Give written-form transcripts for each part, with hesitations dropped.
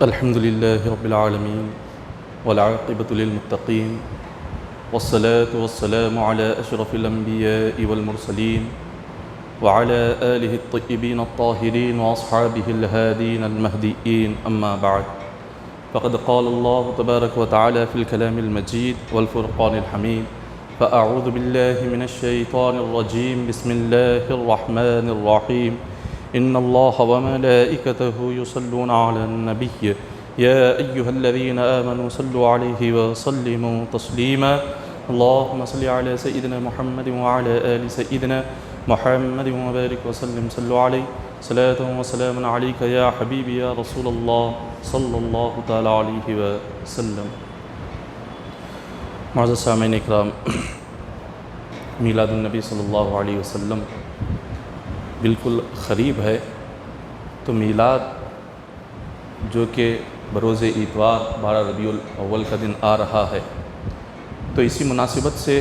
الحمد لله رب العالمين والعاقبة للمتقين والصلاة والسلام على أشرف الأنبياء والمرسلين وعلى آله الطيبين الطاهرين وأصحابه الهادين المهديين أما بعد فقد قال الله تبارك وتعالى في الكلام المجيد والفرقان الحميد فأعوذ بالله من الشيطان الرجيم بسم الله الرحمن الرحيم إن الله وملائكته يصلون على النبي يا أيها الذين آمنوا صلوا عليه وسلموا تسليما اللهم صل على سيدنا محمد وعلى آل سيدنا محمد وبارك وسلم صلوا عليه صلاة وسلام عليك يا حبيبي يا رسول الله صلى الله تعالى عليه وسلم. معزز سامعین اکرام، میلاد النبی صلی اللہ علیہ وسلم بالکل قریب ہے. تو میلاد جو کہ بروز اتوار 12 ربیع الاول کا دن آ رہا ہے، تو اسی مناسبت سے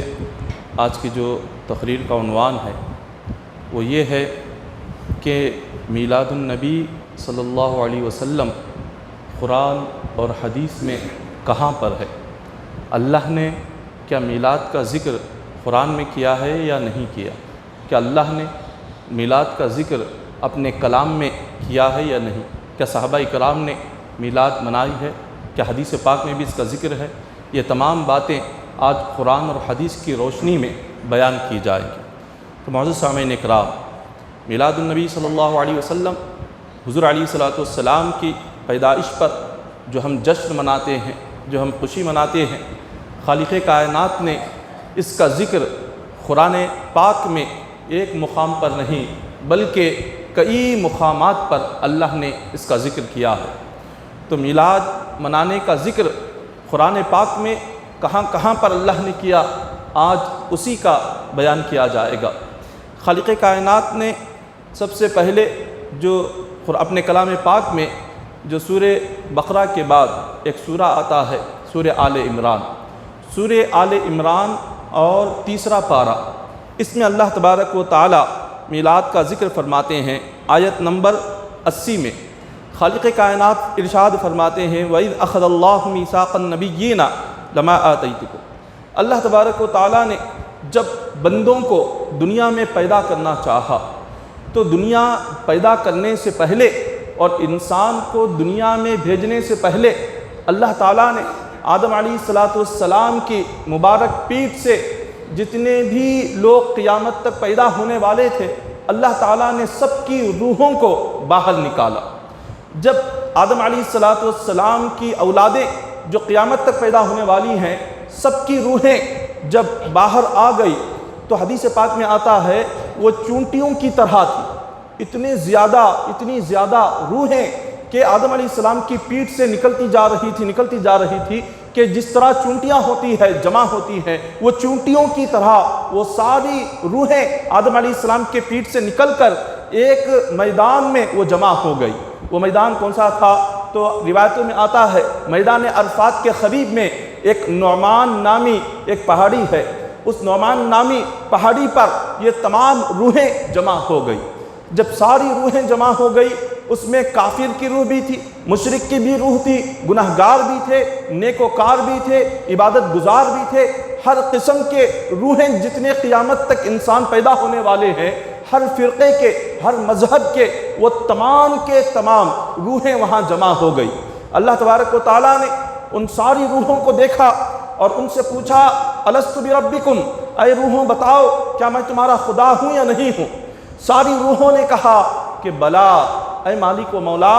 آج کی جو تقریر کا عنوان ہے وہ یہ ہے کہ میلاد النبی صلی اللہ علیہ وسلم قرآن اور حدیث میں کہاں پر ہے. اللہ نے کیا میلاد کا ذکر قرآن میں کیا ہے یا نہیں کیا؟ کیا اللہ نے میلاد کا ذکر اپنے کلام میں کیا ہے یا نہیں؟ کیا صحابہ کرام نے میلاد منائی ہے؟ کیا حدیث پاک میں بھی اس کا ذکر ہے؟ یہ تمام باتیں آج قرآن اور حدیث کی روشنی میں بیان کی جائیں گی. تو معزز سامعین اکرام، میلاد النبی صلی اللہ علیہ وسلم حضور علیہ السلام کی پیدائش پر جو ہم جشن مناتے ہیں، جو ہم خوشی مناتے ہیں، خالق کائنات نے اس کا ذکر قرآن پاک میں ایک مقام پر نہیں بلکہ کئی مقامات پر اللہ نے اس کا ذکر کیا ہے. تو میلاد منانے کا ذکر قرآن پاک میں کہاں کہاں پر اللہ نے کیا، آج اسی کا بیان کیا جائے گا. خالق کائنات نے سب سے پہلے جو اپنے کلام پاک میں جو سورہ بقرہ کے بعد ایک سورہ آتا ہے سورہ آل عمران، سورہ آل عمران اور تیسرا پارہ، اس میں اللہ تبارک و تعالی میلاد کا ذکر فرماتے ہیں. آیت نمبر 80 میں خالق کائنات ارشاد فرماتے ہیں وَإِذْ أَخَذَ اللَّهُ مِيثَاقَ النَّبِيِّينَ لَمَا آتَيْتُكُمْ. اللہ تبارک و تعالیٰ نے جب بندوں کو دنیا میں پیدا کرنا چاہا تو دنیا پیدا کرنے سے پہلے اور انسان کو دنیا میں بھیجنے سے پہلے اللہ تعالیٰ نے آدم علیہ السلام کی مبارک پیٹھ سے جتنے بھی لوگ قیامت تک پیدا ہونے والے تھے اللہ تعالیٰ نے سب کی روحوں کو باہر نکالا. جب آدم علیہ السلام کی اولادیں جو قیامت تک پیدا ہونے والی ہیں سب کی روحیں جب باہر آ گئی تو حدیث پاک میں آتا ہے وہ چونٹیوں کی طرح تھی. اتنی زیادہ روحیں کہ آدم علیہ السلام کی پیٹھ سے نکلتی جا رہی تھی کہ جس طرح چونٹیاں ہوتی ہے جمع ہوتی ہیں، وہ چونٹیوں کی طرح وہ ساری روحیں آدم علیہ السلام کے پیٹھ سے نکل کر ایک میدان میں وہ جمع ہو گئی. وہ میدان کون سا تھا؟ تو روایتوں میں آتا ہے میدان عرفات کے قریب میں ایک نعمان نامی ایک پہاڑی ہے. اس نعمان نامی پہاڑی پر یہ تمام روحیں جمع ہو گئی. جب ساری روحیں جمع ہو گئی اس میں کافر کی روح بھی تھی، مشرک کی بھی روح تھی، گناہگار بھی تھے، نیکوکار بھی تھے، عبادت گزار بھی تھے. ہر قسم کے روحیں جتنے قیامت تک انسان پیدا ہونے والے ہیں، ہر فرقے کے، ہر مذہب کے، وہ تمام کے تمام روحیں وہاں جمع ہو گئی. اللہ تبارک و تعالیٰ نے ان ساری روحوں کو دیکھا اور ان سے پوچھا الست بربکم، اے روحوں بتاؤ کیا میں تمہارا خدا ہوں یا نہیں ہوں؟ ساری روحوں نے کہا کہ بلا، اے مالک و مولا،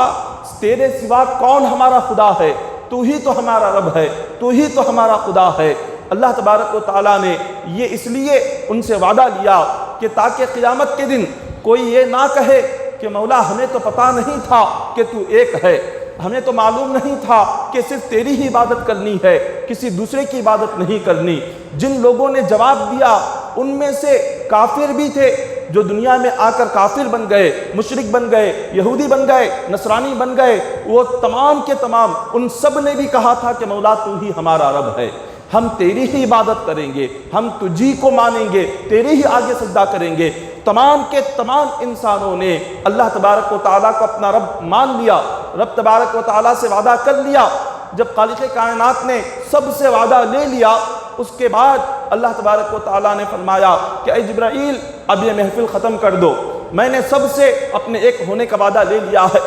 تیرے سوا کون ہمارا خدا ہے؟ تو ہی تو ہمارا رب ہے، تو ہی تو ہمارا خدا ہے. اللہ تبارک و تعالیٰ نے یہ اس لیے ان سے وعدہ لیا کہ تاکہ قیامت کے دن کوئی یہ نہ کہے کہ مولا ہمیں تو پتہ نہیں تھا کہ تو ایک ہے، ہمیں تو معلوم نہیں تھا کہ صرف تیری ہی عبادت کرنی ہے، کسی دوسرے کی عبادت نہیں کرنی. جن لوگوں نے جواب دیا ان میں سے کافر بھی تھے جو دنیا میں آ کر کافر بن گئے، مشرک بن گئے، یہودی بن گئے، نصرانی بن گئے. وہ تمام کے تمام ان سب نے بھی کہا تھا کہ مولا تو ہی ہمارا رب ہے، ہم تیری ہی عبادت کریں گے، ہم تجھی کو مانیں گے، تیرے ہی آگے سجدہ کریں گے. تمام کے تمام انسانوں نے اللہ تبارک و تعالیٰ کو اپنا رب مان لیا رب تبارک و تعالیٰ سے وعدہ کر لیا، جب خالق کائنات نے سب سے وعدہ لے لیا، اس کے بعد اللہ تبارک و تعالیٰ نے فرمایا کہ اے جبرائیل اب یہ محفل ختم کر دو، میں نے سب سے اپنے ایک ہونے کا وعدہ لے لیا ہے۔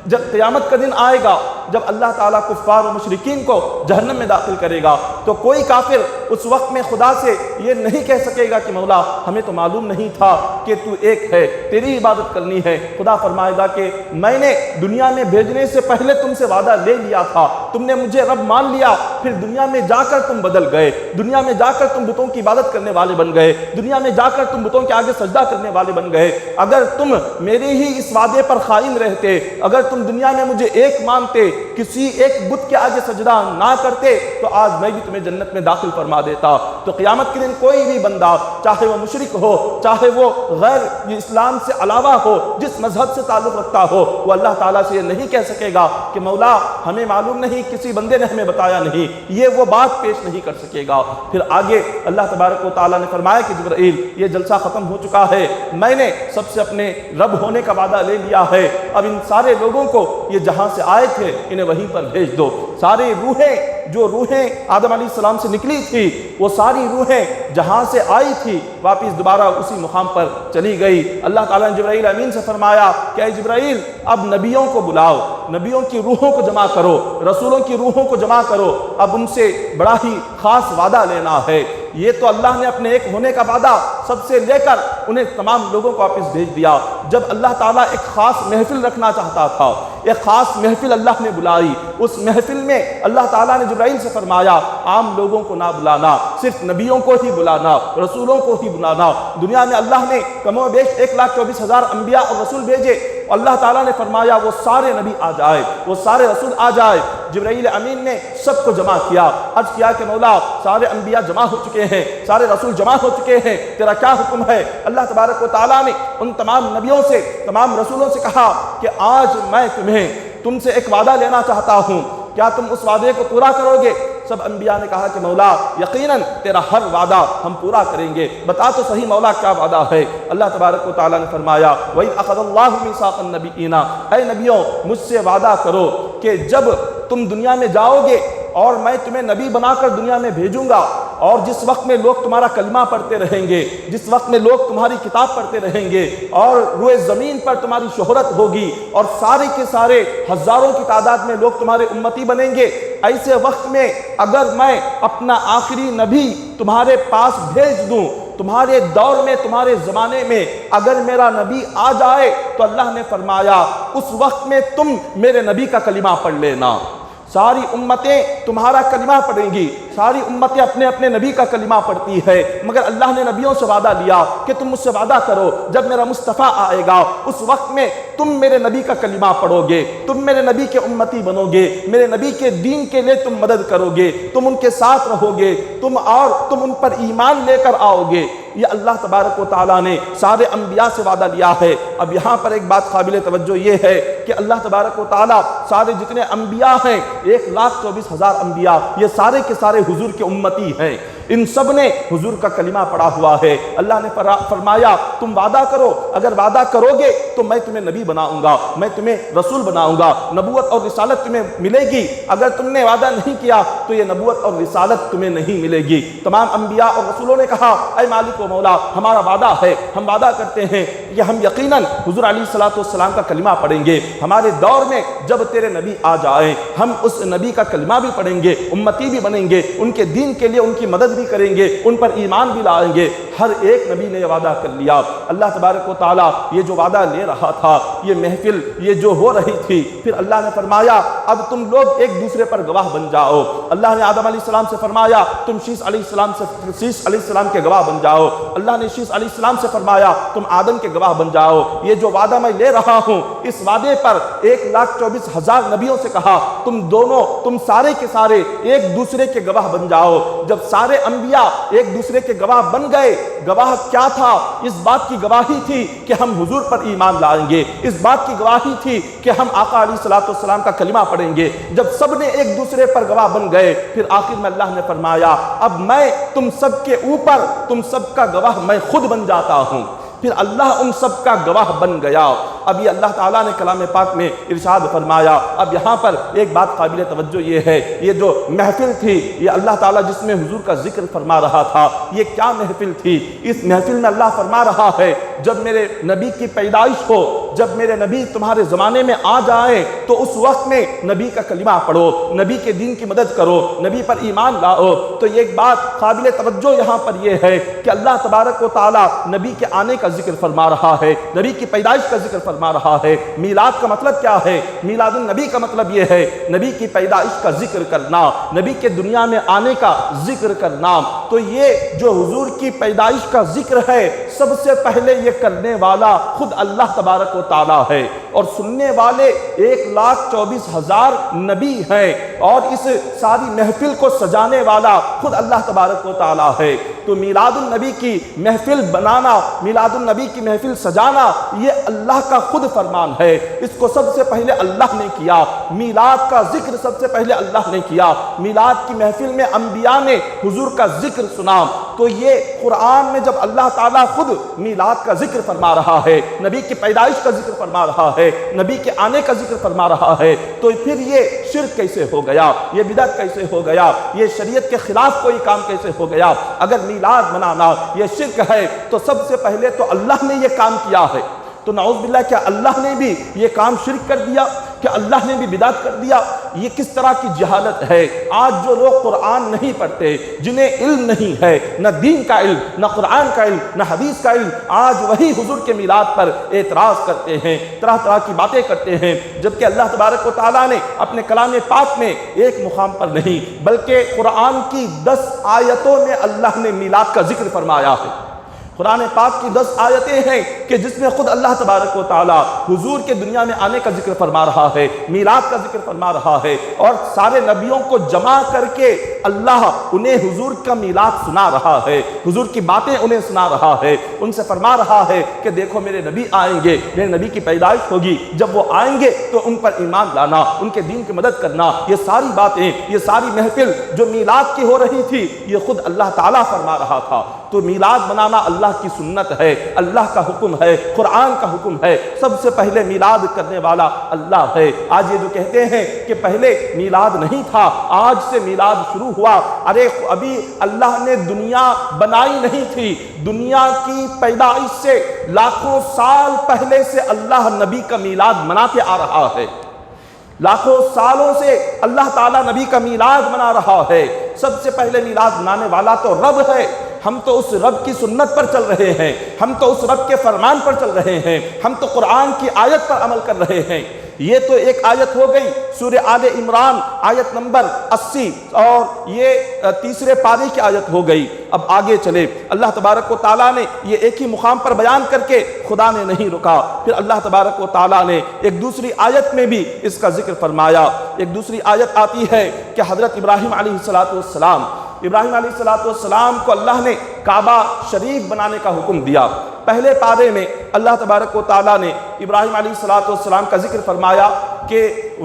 جب قیامت کا دن آئے گا، جب اللہ تعالیٰ کفار و مشرکین کو جہنم میں داخل کرے گا، تو کوئی کافر اس وقت میں خدا سے یہ نہیں کہہ سکے گا کہ مولا ہمیں تو معلوم نہیں تھا کہ تو ایک ہے، تیری عبادت کرنی ہے۔ خدا فرمائے گا کہ میں نے دنیا میں بھیجنے سے پہلے تم سے وعدہ لے لیا تھا، تم نے مجھے رب مان لیا، پھر دنیا میں جا کر تم بدل گئے، دنیا میں جا کر تم بتوں کی عبادت کرنے والے بن گئے، دنیا میں جا کر تم بتوں کے آگے سجدہ کرنے والے بن گئے۔ اگر تم میرے ہی اس وعدے پر قائم رہتے، اگر تم دنیا میں مجھے ایک مانتے، کسی ایک بت کے آگے سجدہ نہ کرتے، تو آج میں بھی تمہیں جنت میں داخل فرما دیتا۔ تو قیامت کے دن کوئی بھی بندہ، چاہے وہ مشرک ہو، چاہے وہ غیر اسلام سے علاوہ ہو، جس مذہب سے تعلق رکھتا ہو، وہ اللہ تعالیٰ سے یہ نہیں کہہ سکے گا کہ مولا ہمیں معلوم نہیں، کسی بندے نے ہمیں بتایا نہیں، یہ وہ بات پیش نہیں کر سکے گا۔ پھر آگے اللہ تبارک و تعالیٰ نے فرمایا کہ جبرائیل یہ جلسہ ختم ہو چکا ہے، میں نے سب سے اپنے رب ہونے کا وعدہ لے لیا ہے، اب ان سارے لوگوں کو یہ جہاں سے آئے تھے انہیں وہیں پر بھیج دو۔ ساری روحیں، جو روحیں آدم علیہ السلام سے نکلی تھی، وہ ساری روحیں جہاں سے آئی تھی واپس دوبارہ اسی مقام پر چلی گئی۔ اللہ تعالیٰ نے جبرائیل امین سے فرمایا کہ اے جبرائیل اب نبیوں کو بلاؤ، نبیوں کی روحوں کو جمع کرو، رسولوں کی روحوں کو جمع کرو، اب ان سے بڑا ہی خاص وعدہ لینا ہے۔ یہ تو اللہ نے اپنے ایک ہونے کا وعدہ سب سے لے کر انہیں تمام لوگوں کو واپس بھیج دیا۔ جب اللہ تعالیٰ ایک خاص محفل رکھنا چاہتا تھا، ایک خاص محفل اللہ نے بلائی، اس محفل میں اللہ تعالیٰ نے جبرائیل سے فرمایا عام لوگوں کو نہ بلانا، صرف نبیوں کو ہی بلانا، رسولوں کو ہی بلانا۔ دنیا میں اللہ نے کم و بیش 1,24,000 انبیاء اور رسول بھیجے، اللہ تعالیٰ نے فرمایا وہ سارے نبی آ جائے، وہ سارے رسول آ جائے۔ جبرائیل امین نے سب کو جمع کیا، عرض کیا کہ مولا سارے انبیاء جمع ہو چکے ہیں، سارے رسول جمع ہو چکے ہیں، تیرا کیا حکم ہے؟ اللہ تبارک و تعالیٰ نے ان تمام نبیوں سے، تمام رسولوں سے کہا کہ آج میں تم سے ایک وعدہ لینا چاہتا ہوں، کیا تم اس وعدے کو پورا کرو گے؟ سب انبیاء نے کہا کہ مولا یقیناً تیرا ہر وعدہ ہم پورا کریں گے، بتا تو صحیح مولا کیا وعدہ ہے؟ اللہ تبارک و تعالیٰ نے فرمایا وَإِذْ أَخَذَ اللَّهُ مِيثَاقَ النَّبِيِّينَ، اے نبیوں مجھ سے وعدہ کرو کہ جب تم دنیا میں جاؤ گے اور میں تمہیں نبی بنا کر دنیا میں بھیجوں گا، اور جس وقت میں لوگ تمہارا کلمہ پڑھتے رہیں گے، جس وقت میں لوگ تمہاری کتاب پڑھتے رہیں گے، اور روئے زمین پر تمہاری شہرت ہوگی، اور سارے کے سارے ہزاروں کی تعداد میں لوگ تمہارے امتی بنیں گے، ایسے وقت میں اگر میں اپنا آخری نبی تمہارے پاس بھیج دوں، تمہارے دور میں، تمہارے زمانے میں اگر میرا نبی آ جائے، تو اللہ نے فرمایا اس وقت میں تم میرے نبی کا کلمہ پڑھ لینا۔ ساری امتیں تمہارا کلمہ پڑھیں گی، ساری امتیں اپنے اپنے نبی کا کلمہ پڑھتی ہے، مگر اللہ نے نبیوں سے وعدہ لیا کہ تم مجھ سے وعدہ کرو جب میرا مصطفیٰ آئے گا اس وقت میں تم میرے نبی کا کلمہ پڑھو گے، تم میرے نبی کے امتی بنو گے، میرے نبی کے دین کے لیے تم مدد کرو گے، تم ان کے ساتھ رہو گے، تم ان پر ایمان لے کر آؤ گے۔ یہ اللہ تبارک و تعالیٰ نے سارے انبیاء سے وعدہ لیا ہے۔ اب یہاں پر ایک بات قابل توجہ یہ ہے کہ اللہ تبارک و تعالیٰ سارے جتنے انبیاء ہیں 1,24,000 انبیاء، یہ سارے کے سارے حضور کے امتی ہیں، ان سب نے حضور کا کلمہ پڑھا ہوا ہے۔ اللہ نے فرمایا تم وعدہ کرو، اگر وعدہ کرو گے تو میں تمہیں نبی بناؤں گا، میں تمہیں رسول بناؤں گا، نبوت اور رسالت تمہیں ملے گی۔ اگر تم نے وعدہ نہیں کیا تو یہ نبوت اور رسالت تمہیں نہیں ملے گی۔ تمام انبیاء اور رسولوں نے کہا اے مالک و مولا ہمارا وعدہ ہے، ہم وعدہ کرتے ہیں کہ ہم یقیناً حضور علیہ السلام کا کلمہ پڑھیں گے، ہمارے دور میں جب تیرے نبی آ جائیں ہم اس نبی کا کلمہ بھی پڑھیں گے، امتی بھی بنیں گے، ان کے دین کے لیے ان کی مدد بھی کریں گے، ان پر ایمان بھی لائیں گے۔ ہر ایک نبی نے یہ وعدہ کر لیا۔ اللہ تبارک و تعالیٰ یہ جو وعدہ لے رہا تھا، یہ محفل یہ جو ہو رہی تھی، پھر اللہ نے فرمایا اب تم لوگ ایک دوسرے پر گواہ بن جاؤ۔ اللہ نے آدم علیہ السلام سے فرمایا تم شیس علیہ السلام کے گواہ بن جاؤ۔ اللہ نے شیس علیہ السلام سے فرمایا تم آدم کے گواہ بن جاؤ۔ یہ جو وعدہ میں لے رہا ہوں، اس وعدے پر 1,24,000 نبیوں سے کہا تم سارے کے سارے ایک دوسرے کے گواہ بن جاؤ۔ جب سارے انبیاء ایک دوسرے کے گواہ بن گئے، گواہ کیا تھا؟ اس بات کی گواہی تھی کہ ہم حضور پر ایمان لائیں گے، اس بات کی گواہی تھی کہ ہم آقا علیہ السلام کا کلمہ پڑھیں گے۔ جب سب نے ایک دوسرے پر گواہ بن گئے، پھر آخر میں اللہ نے فرمایا اب میں تم سب کے اوپر تم سب کا گواہ میں خود بن جاتا ہوں۔ پھر اللہ ان سب کا گواہ بن گیا۔ اب یہ اللہ تعالیٰ نے کلام پاک میں ارشاد فرمایا۔ اب یہاں پر ایک بات قابل توجہ یہ ہے، یہ جو محفل تھی یہ اللہ تعالیٰ جس میں حضور کا ذکر فرما رہا تھا، یہ کیا محفل تھی؟ اس محفل میں اللہ فرما رہا ہے جب میرے نبی کی پیدائش ہو، جب میرے نبی تمہارے زمانے میں آ جائیں تو اس وقت میں نبی کا کلمہ پڑھو، نبی کے دین کی مدد کرو، نبی پر ایمان لاؤ۔ تو ایک بات قابل توجہ یہاں پر یہ ہے کہ اللہ تبارک و تعالیٰ نبی کے آنے کا ذکر فرما رہا ہے، نبی کی پیدائش کا ذکر فرما رہا ہے۔ میلاد کا مطلب کیا ہے؟ میلاد النبی کا مطلب یہ ہے نبی کی پیدائش کا ذکر کرنا، نبی کے دنیا میں آنے کا ذکر کرنا۔ تو یہ جو حضور کی پیدائش کا ذکر ہے، سب سے پہلے یہ کرنے والا خود اللہ تبارک و تعالیٰ ہے، اور سننے والے 1,24,000 نبی ہیں، اور اس ساری محفل کو سجانے والا خود اللہ تبارک و تعالیٰ ہے۔ تو میلاد النبی کی محفل بنانا، میلاد النبی کی محفل سجانا، یہ اللہ کا خود فرمان ہے۔ اس کو سب سے پہلے اللہ نے کیا، میلاد کا ذکر سب سے پہلے اللہ نے کیا۔ میلاد کی محفل میں انبیاء نے حضور کا ذکر سنا۔ تو یہ قرآن میں جب اللہ تعالیٰ خود میلاد کا ذکر فرما رہا ہے، نبی کی پیدائش کا ذکر فرما رہا ہے، نبی کے آنے کا ذکر فرما رہا ہے، تو پھر یہ شرک کیسے ہو گیا؟ یہ بدعت کیسے ہو گیا؟ یہ شریعت کے خلاف کوئی کام کیسے ہو گیا؟ اگر میلاد منانا یہ شرک ہے تو سب سے پہلے تو اللہ نے یہ کام کیا ہے۔ تو نعوذ باللہ، کیا اللہ نے بھی یہ کام شرک کر دیا؟ کہ اللہ نے بھی بدعت کر دیا؟ یہ کس طرح کی جہالت ہے! آج جو لوگ قرآن نہیں پڑھتے، جنہیں علم نہیں ہے، نہ دین کا علم، نہ قرآن کا علم، نہ حدیث کا علم، آج وہی حضور کے میلاد پر اعتراض کرتے ہیں، طرح طرح کی باتیں کرتے ہیں، جبکہ اللہ تبارک و تعالیٰ نے اپنے کلام پاک میں ایک مقام پر نہیں بلکہ قرآن کی 10 آیتوں میں اللہ نے میلاد کا ذکر فرمایا ہے۔ قرآن پاک کی 10 آیتیں ہیں کہ جس میں خود اللہ تبارک و تعالیٰ حضور کے دنیا میں آنے کا ذکر فرما رہا ہے، میلاد کا ذکر فرما رہا ہے، اور سارے نبیوں کو جمع کر کے اللہ انہیں حضور کا میلاد سنا رہا ہے، حضور کی باتیں انہیں سنا رہا ہے، ان سے فرما رہا ہے کہ دیکھو میرے نبی آئیں گے، میرے نبی کی پیدائش ہوگی، جب وہ آئیں گے تو ان پر ایمان لانا، ان کے دین کی مدد کرنا۔ یہ ساری باتیں، یہ ساری محفل جو میلاد کی ہو رہی تھی، یہ خود اللہ تعالیٰ فرما رہا تھا۔ تو میلاد منانا اللہ کی سنت ہے، اللہ کا حکم ہے، قرآن کا حکم ہے۔ سب سے پہلے میلاد کرنے والا اللہ ہے۔ آج یہ جو کہتے ہیں کہ پہلے میلاد نہیں تھا، آج سے میلاد شروع ہوا، ارے ابھی اللہ نے دنیا بنائی نہیں تھی، دنیا کی پیدائش سے لاکھوں سال پہلے سے اللہ نبی کا میلاد مناتے آ رہا ہے۔ لاکھوں سالوں سے اللہ تعالیٰ نبی کا میلاد منا رہا ہے۔ سب سے پہلے میلاد منانے والا تو رب ہے۔ ہم تو اس رب کی سنت پر چل رہے ہیں، ہم تو اس رب کے فرمان پر چل رہے ہیں، ہم تو قرآن کی آیت پر عمل کر رہے ہیں۔ یہ تو ایک آیت ہو گئی سورہ آل عمران آیت نمبر 80، اور یہ تیسرے پارے کی آیت ہو گئی۔ اب آگے چلے، اللہ تبارک و تعالیٰ نے یہ ایک ہی مقام پر بیان کر کے خدا نے نہیں رکا، پھر اللہ تبارک و تعالیٰ نے ایک دوسری آیت میں بھی اس کا ذکر فرمایا۔ ایک دوسری آیت آتی ہے کہ حضرت ابراہیم علیہ السلام، ابراہیم علیہ السلام کو اللہ نے کعبہ شریف بنانے کا حکم دیا۔ پہلے پارے میں اللہ تبارک و تعالیٰ نے ابراہیم علیہ السلام کا ذکر فرمایا کہ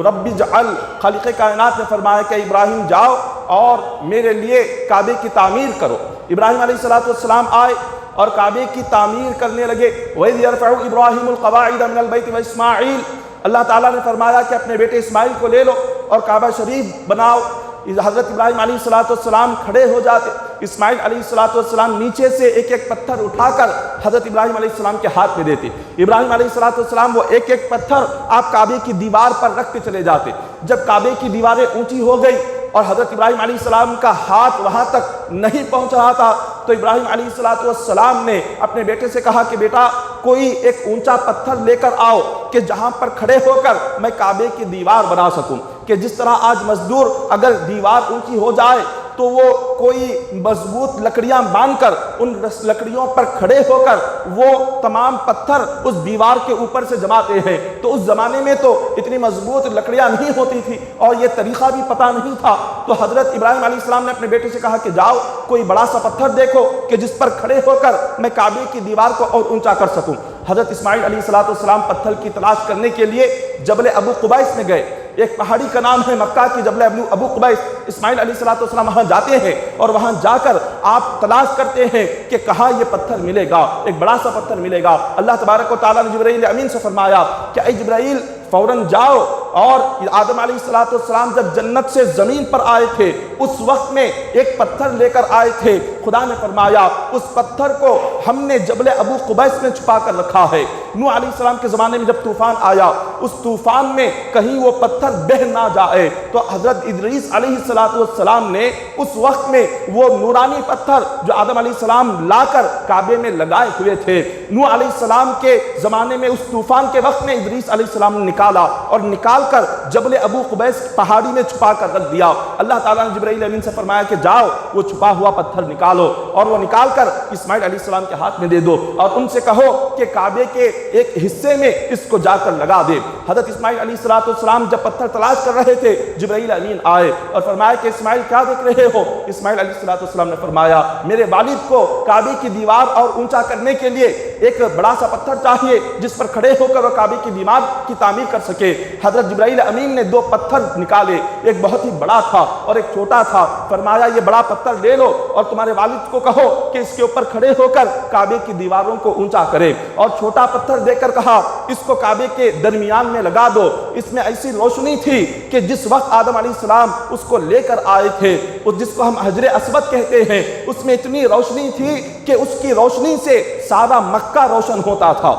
رب اجعل، خالق کائنات نے فرمایا کہ ابراہیم جاؤ اور میرے لیے کعبے کی تعمیر کرو۔ ابراہیم علیہ السلام آئے اور کعبے کی تعمیر کرنے لگے۔ وَإِذْ يَرْفَعُ إِبْرَاهِيمُ الْقَوَاعِدَ مِنَ الْبَيْتِ وَإِسْمَاعِيلُ، اللہ تعالیٰ نے فرمایا کہ اپنے بیٹے اسماعیل کو لے لو اور کعبہ شریف بناؤ۔ حضرت ابراہیم علیہ السلام کھڑے ہو جاتے، اسماعیل علیہ السلام نیچے سے ایک ایک پتھر اٹھا کر حضرت ابراہیم علیہ السلام کے ہاتھ میں دیتے۔ ابراہیم علیہ السلام وہ ایک ایک پتھر آپ کعبے کی دیوار پر رکھ کے چلے جاتے۔ جب کعبے کی دیواریں اونچی ہو گئی اور حضرت ابراہیم علیہ السلام کا ہاتھ وہاں تک نہیں پہنچ رہا تھا، تو ابراہیم علیہ السلام نے اپنے بیٹے سے کہا کہ بیٹا کوئی ایک اونچا پتھر لے کر آؤ کہ جہاں پر کھڑے ہو کر میں کعبے کی دیوار بنا سکوں۔ کہ جس طرح آج مزدور اگر دیوار اونچی ہو جائے تو وہ کوئی مضبوط لکڑیاں باندھ کر ان لکڑیوں پر کھڑے ہو کر وہ تمام پتھر اس دیوار کے اوپر سے جماتے ہیں، تو اس زمانے میں تو اتنی مضبوط لکڑیاں نہیں ہوتی تھی اور یہ طریقہ بھی پتہ نہیں تھا۔ تو حضرت ابراہیم علیہ السلام نے اپنے بیٹے سے کہا کہ جاؤ کوئی بڑا سا پتھر دیکھو کہ جس پر کھڑے ہو کر میں کعبے کی دیوار کو اور اونچا کر سکوں۔ حضرت اسماعیل علیہ السلام پتھر کی تلاش کرنے کے لیے جبل ابو قبیس میں گئے۔ ایک پہاڑی کا نام ہے مکہ کی جبل ابو قبیس۔ اسماعیل علیہ السلام وہاں جاتے ہیں اور وہاں جا کر آپ تلاش کرتے ہیں کہ کہاں یہ پتھر ملے گا، ایک بڑا سا پتھر ملے گا۔ اللہ تبارک و تعالیٰ نے جبرائیل امین سے فرمایا کہ اے جبرائیل فوراً جاؤ، اور آدم علیہ السلام جب جنت سے زمین پر آئے تھے اس وقت میں ایک پتھر لے کر آئے تھے۔ خدا نے فرمایا اس پتھر کو ہم نے جبل ابو قبیس میں چھپا کر رکھا ہے۔ نوح علیہ السلام کے زمانے میں جب طوفان آیا، اس طوفان میں کہیں وہ پتھر بہہ نہ جائے تو حضرت ادریس علیہ السلام نے اس وقت میں وہ نورانی پتھر جو آدم علیہ السلام لا کر کعبے میں لگائے ہوئے تھے، نوح علیہ السلام کے زمانے میں اس طوفان کے وقت میں ادریس علیہ السلام نے نکالا اور نکال کر جبل ابو قبیس پہاڑی میں چھپا کر رکھ دیا۔ اللہ تعالیٰ نے جبرائیل امین سے فرمایا کہ جاؤ وہ چھپا ہوا پتھر نکالو، اور وہ نکال کر اسماعیل علیہ السلام کے ہاتھ میں دے دو، اور ان سے کہو کہ کعبے کے ایک حصے میں اس کو جا کر لگا دے۔ حضرت اسماعیل علیہ السلام جب پتھر تلاش کر رہے تھے، جبرائیل امین آئے اور فرمایا کہ اسماعیل کیا دیکھ رہے ہو؟ اسماعیل علیہ السلام نے فرمایا میرے والد کو کعبے کی دیوار اور اونچا کرنے کے لیے ایک بڑا سا پتھر چاہیے جس پر کھڑے ہو کر وہ کعبے کی دیوار کی تعمیر کر سکے۔ حضرت جبرائیل امین نے دو پتھر نکالے، ایک بہت ہی بڑا تھا اور ایک چھوٹا تھا۔ فرمایا یہ بڑا پتھر لے لو اور تمہارے والد کو کہو کہ اس کے اوپر کھڑے ہو کر کعبے کی دیواروں کو اونچا کرے، اور چھوٹا پتھر دے کر کہا اس کو کعبے کے درمیان میں لگا دو۔ اس میں ایسی روشنی تھی کہ جس وقت آدم علیہ السلام اس کو لے کر آئے تھے، جس کو ہم حجر اسود کہتے ہیں، اس میں اتنی روشنی تھی کہ اس کی روشنی سے سارا مکہ روشن ہوتا تھا۔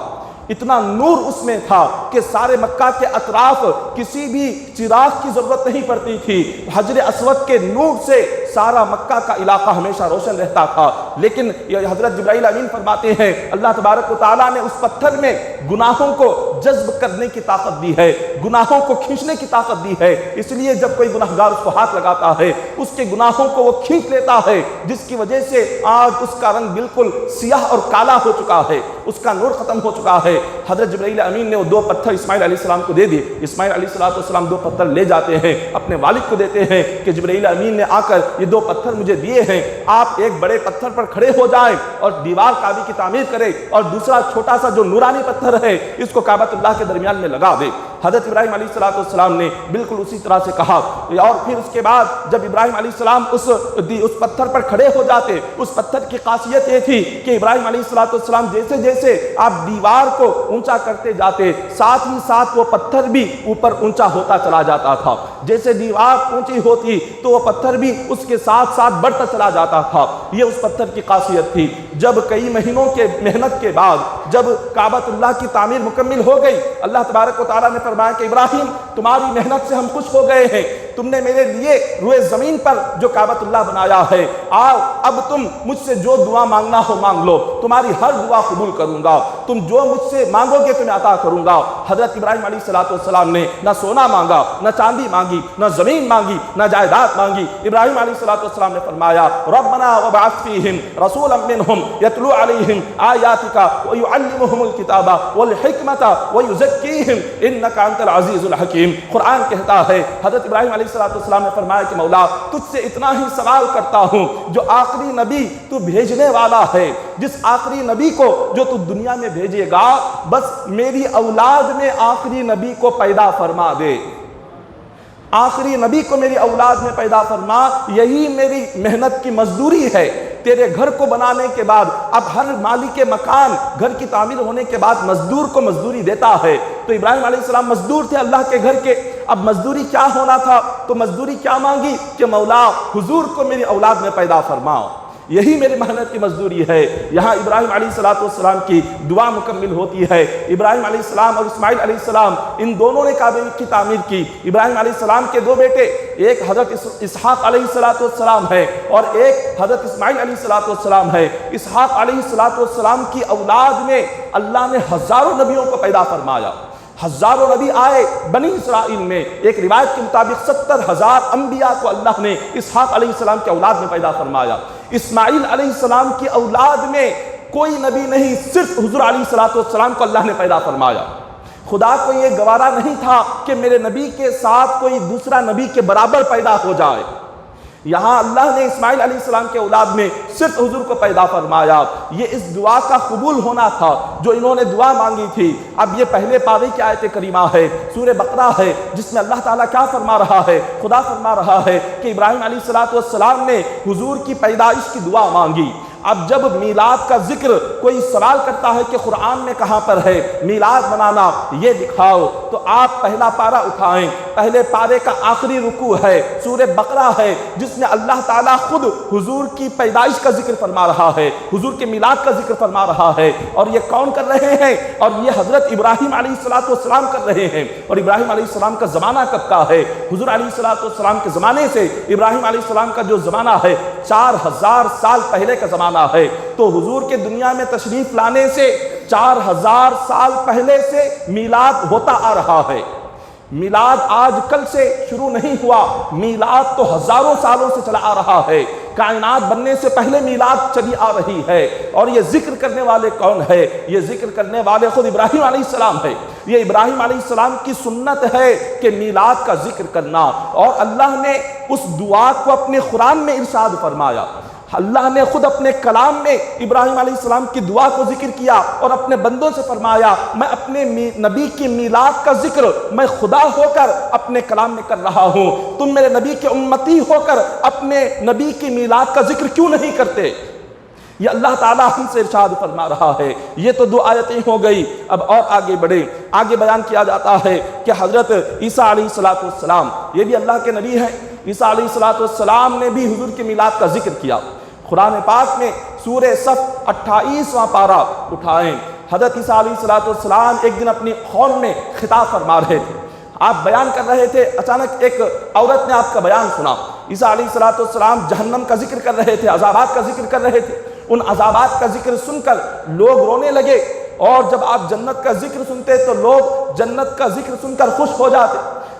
اتنا نور اس میں تھا کہ سارے مکہ کے اطراف کسی بھی چراغ کی ضرورت نہیں پڑتی تھی۔ حجر اسود کے نور سے سارا مکہ کا علاقہ ہمیشہ روشن رہتا تھا۔ لیکن یہ حضرت جبرائیل امین فرماتے ہیں اللہ تبارک و تعالیٰ نے اس پتھر میں گناہوں کو جذب کرنے کی طاقت دی ہے، گناہوں کو کھینچنے کی طاقت دی ہے۔ اس لیے جب کوئی گناہگار اس کو ہاتھ لگاتا ہے اس کے گناہوں کو وہ کھینچ لیتا ہے، جس کی وجہ سے آج اس کا رنگ بالکل سیاہ اور کالا ہو چکا ہے، اس کا نور ختم ہو چکا ہے۔ حضرت جبرائیل امین نے وہ دو پتھر اسماعیل علیہ السلام کو دے دیے۔ اسماعیل علیہ السلام دو پتھر لے جاتے ہیں، اپنے والد کو دیتے ہیں کہ جبرائیل امین نے آ کر یہ دو پتھر مجھے دیے ہیں، آپ ایک بڑے پتھر پر کھڑے ہو جائیں اور دیوار کعبے کی تعمیر کریں، اور دوسرا چھوٹا سا جو نورانی پتھر ہے اس کو کعبۃ اللہ کے درمیان میں لگا دے۔ حضرت ابراہیم علیہ السلام نے بالکل اسی طرح سے کہا، اور پھر اس کے بعد جب ابراہیم علیہ السلام اس پتھر پر کھڑے ہو جاتے، اس پتھر کی خاصیت یہ تھی کہ ابراہیم علیہ السلام جیسے جیسے آپ دیوار کو اونچا کرتے جاتے، ساتھ ہی ساتھ وہ پتھر بھی اوپر اونچا ہوتا چلا جاتا تھا۔ جیسے دیوار اونچی ہوتی تو وہ پتھر بھی اس کے ساتھ ساتھ بڑھتا چلا جاتا تھا۔ یہ اس پتھر کی خاصیت تھی۔ جب کئی مہینوں کے محنت کے بعد جب کعبۃ اللہ کی تعمیر مکمل ہو گئی، اللہ تبارک و تعالیٰ نے فرمایا کہ ابراہیم تمہاری محنت سے ہم خوش ہو گئے ہیں، تم نے میرے لیے روئے زمین پر جو کعبۃ اللہ بنایا ہے، آؤ اب تم مجھ سے جو دعا مانگنا ہو مانگ لو، تمہاری ہر دعا قبول کروں گا، تم جو مجھ سے مانگو گے تمہیں عطا کروں گا۔ حضرت ابراہیم علیہ السلام نے نہ سونا مانگا، نہ چاندی مانگی، نہ زمین مانگی، نہ جائیداد مانگی۔ ابراہیم علیہ السلام نے فرمایا ربنا وابعث فیہم رسولا منہم یتلو علیہم آیاتک ویعلمہم الکتاب والحکمت ویزکیہم انک انت العزیز الحکیم۔ قرآن کہتا ہے حضرت ابراہیم علیہ السلام نے فرمایا کہ مولا تجھ سے اتنا ہی سوال کرتا ہوں، جو آخری نبی تو بھیجنے والا ہے، جس آخری نبی کو جو تو دنیا میں بھیجے گا، بس میری اولاد میں آخری نبی کو پیدا فرما دے، آخری نبی کو میری اولاد میں پیدا فرما، یہی میری محنت کی مزدوری ہے۔ تیرے گھر کو بنانے کے بعد اب ہر مالک مکان گھر کی تعمیر ہونے کے بعد مزدور کو مزدوری دیتا ہے، تو ابراہیم علیہ السلام مزدور تھے اللہ کے گھر کے۔ اب مزدوری کیا ہونا تھا تو مزدوری کیا مانگی کہ مولا حضور کو میری اولاد میں پیدا فرماؤ، یہی میری محنت کی مزدوری ہے۔ یہاں ابراہیم علیہ السلام کی دعا مکمل ہوتی ہے۔ ابراہیم علیہ السلام اور اسماعیل علیہ السلام ان دونوں نے کعبے کی تعمیر کی۔ ابراہیم علیہ السلام کے دو بیٹے، ایک حضرت اسحاق علیہ السلام ہے اور ایک حضرت اسماعیل علیہ السلام ہے۔ اسحاق علیہ السلام کی اولاد میں اللہ نے ہزاروں نبیوں کو پیدا فرمایا، ہزاروں نبی آئے بنی اسرائیل میں۔ ایک روایت کے مطابق 70,000 انبیاء کو اللہ نے اسحاق علیہ السلام کی اولاد میں پیدا فرمایا۔ اسماعیل علیہ السلام کی اولاد میں کوئی نبی نہیں، صرف حضور علیہ السلام کو اللہ نے پیدا فرمایا۔ خدا کو یہ گوارا نہیں تھا کہ میرے نبی کے ساتھ کوئی دوسرا نبی کے برابر پیدا ہو جائے، یہاں اللہ نے اسماعیل علیہ السلام کے اولاد میں صرف حضور کو پیدا فرمایا، یہ اس دعا کا قبول ہونا تھا جو انہوں نے دعا مانگی تھی۔ اب یہ پہلے پارے کی آیت کریمہ ہے، سورہ بقرہ ہے، جس میں اللہ تعالیٰ کیا فرما رہا ہے؟ خدا فرما رہا ہے کہ ابراہیم علیہ السلام نے حضور کی پیدائش کی دعا مانگی۔ اب جب میلاد کا ذکر کوئی سوال کرتا ہے کہ قرآن میں کہاں پر ہے میلاد منانا، یہ دکھاؤ، تو آپ پہلا پارہ اٹھائیں۔ پہلے پارے کا آخری رکوع ہے، سورہ بقرہ ہے، جس میں اللہ تعالیٰ خود حضور کی پیدائش کا ذکر فرما رہا ہے، حضور کے میلاد کا ذکر فرما رہا ہے۔ اور یہ کون کر رہے ہیں؟ اور یہ حضرت ابراہیم علیہ السلام کر رہے ہیں۔ اور ابراہیم علیہ السلام کا زمانہ کب کا ہے؟ حضور علیہ السلام کے زمانے سے ابراہیم علیہ السلام کا جو زمانہ ہے 4000 سال پہلے کا زمانہ ہے۔ تو حضور کے دنیا میں تشریف لانے سے 4000 سال پہلے سے میلاد ہوتا آ رہا ہے۔ میلاد آج کل سے شروع نہیں ہوا، میلاد تو ہزاروں سالوں سے چلا آ رہا ہے۔ کائنات بننے سے پہلے میلاد چلی آ رہی ہے۔ اور یہ ذکر کرنے والے کون ہے؟ یہ ذکر کرنے والے خود ابراہیم علیہ السلام ہے۔ یہ ابراہیم علیہ السلام کی سنت ہے کہ میلاد کا ذکر کرنا، اور اللہ نے اس دعا کو اپنے قرآن میں ارشاد فرمایا۔ اللہ نے خود اپنے کلام میں ابراہیم علیہ السلام کی دعا کو ذکر کیا اور اپنے بندوں سے فرمایا، میں اپنے نبی کی میلاد کا ذکر میں خدا ہو کر اپنے کلام میں کر رہا ہوں، تم میرے نبی کے امتی ہو کر اپنے نبی کی میلاد کا ذکر کیوں نہیں کرتے؟ یہ اللہ تعالیٰ ہم سے ارشاد فرما رہا ہے۔ یہ تو 2 آیتیں ہو گئی۔ اب اور آگے بڑھیں، آگے بیان کیا جاتا ہے کہ حضرت عیسیٰ علیہ السلام یہ بھی اللہ کے نبی ہیں۔ عیسیٰ علیہ السلام نے بھی حضور کی میلاد کا ذکر کیا۔ قرآن پاک میں سورہ صف 28واں پارہ اٹھائیں۔ حضرت عیسیٰ علیہ السلام ایک دن اپنی قوم میں خطاب فرما رہے تھے، آپ بیان کر رہے تھے، اچانک ایک عورت نے آپ کا بیان سنا۔ عیسیٰ علیہ السلام جہنم کا ذکر کر رہے تھے، عذابات کا ذکر کر رہے تھے۔ ان عذابات کا ذکر سن کر لوگ رونے لگے، اور جب آپ جنت کا ذکر سنتے تو لوگ جنت کا ذکر سن کر خوش ہو جاتے۔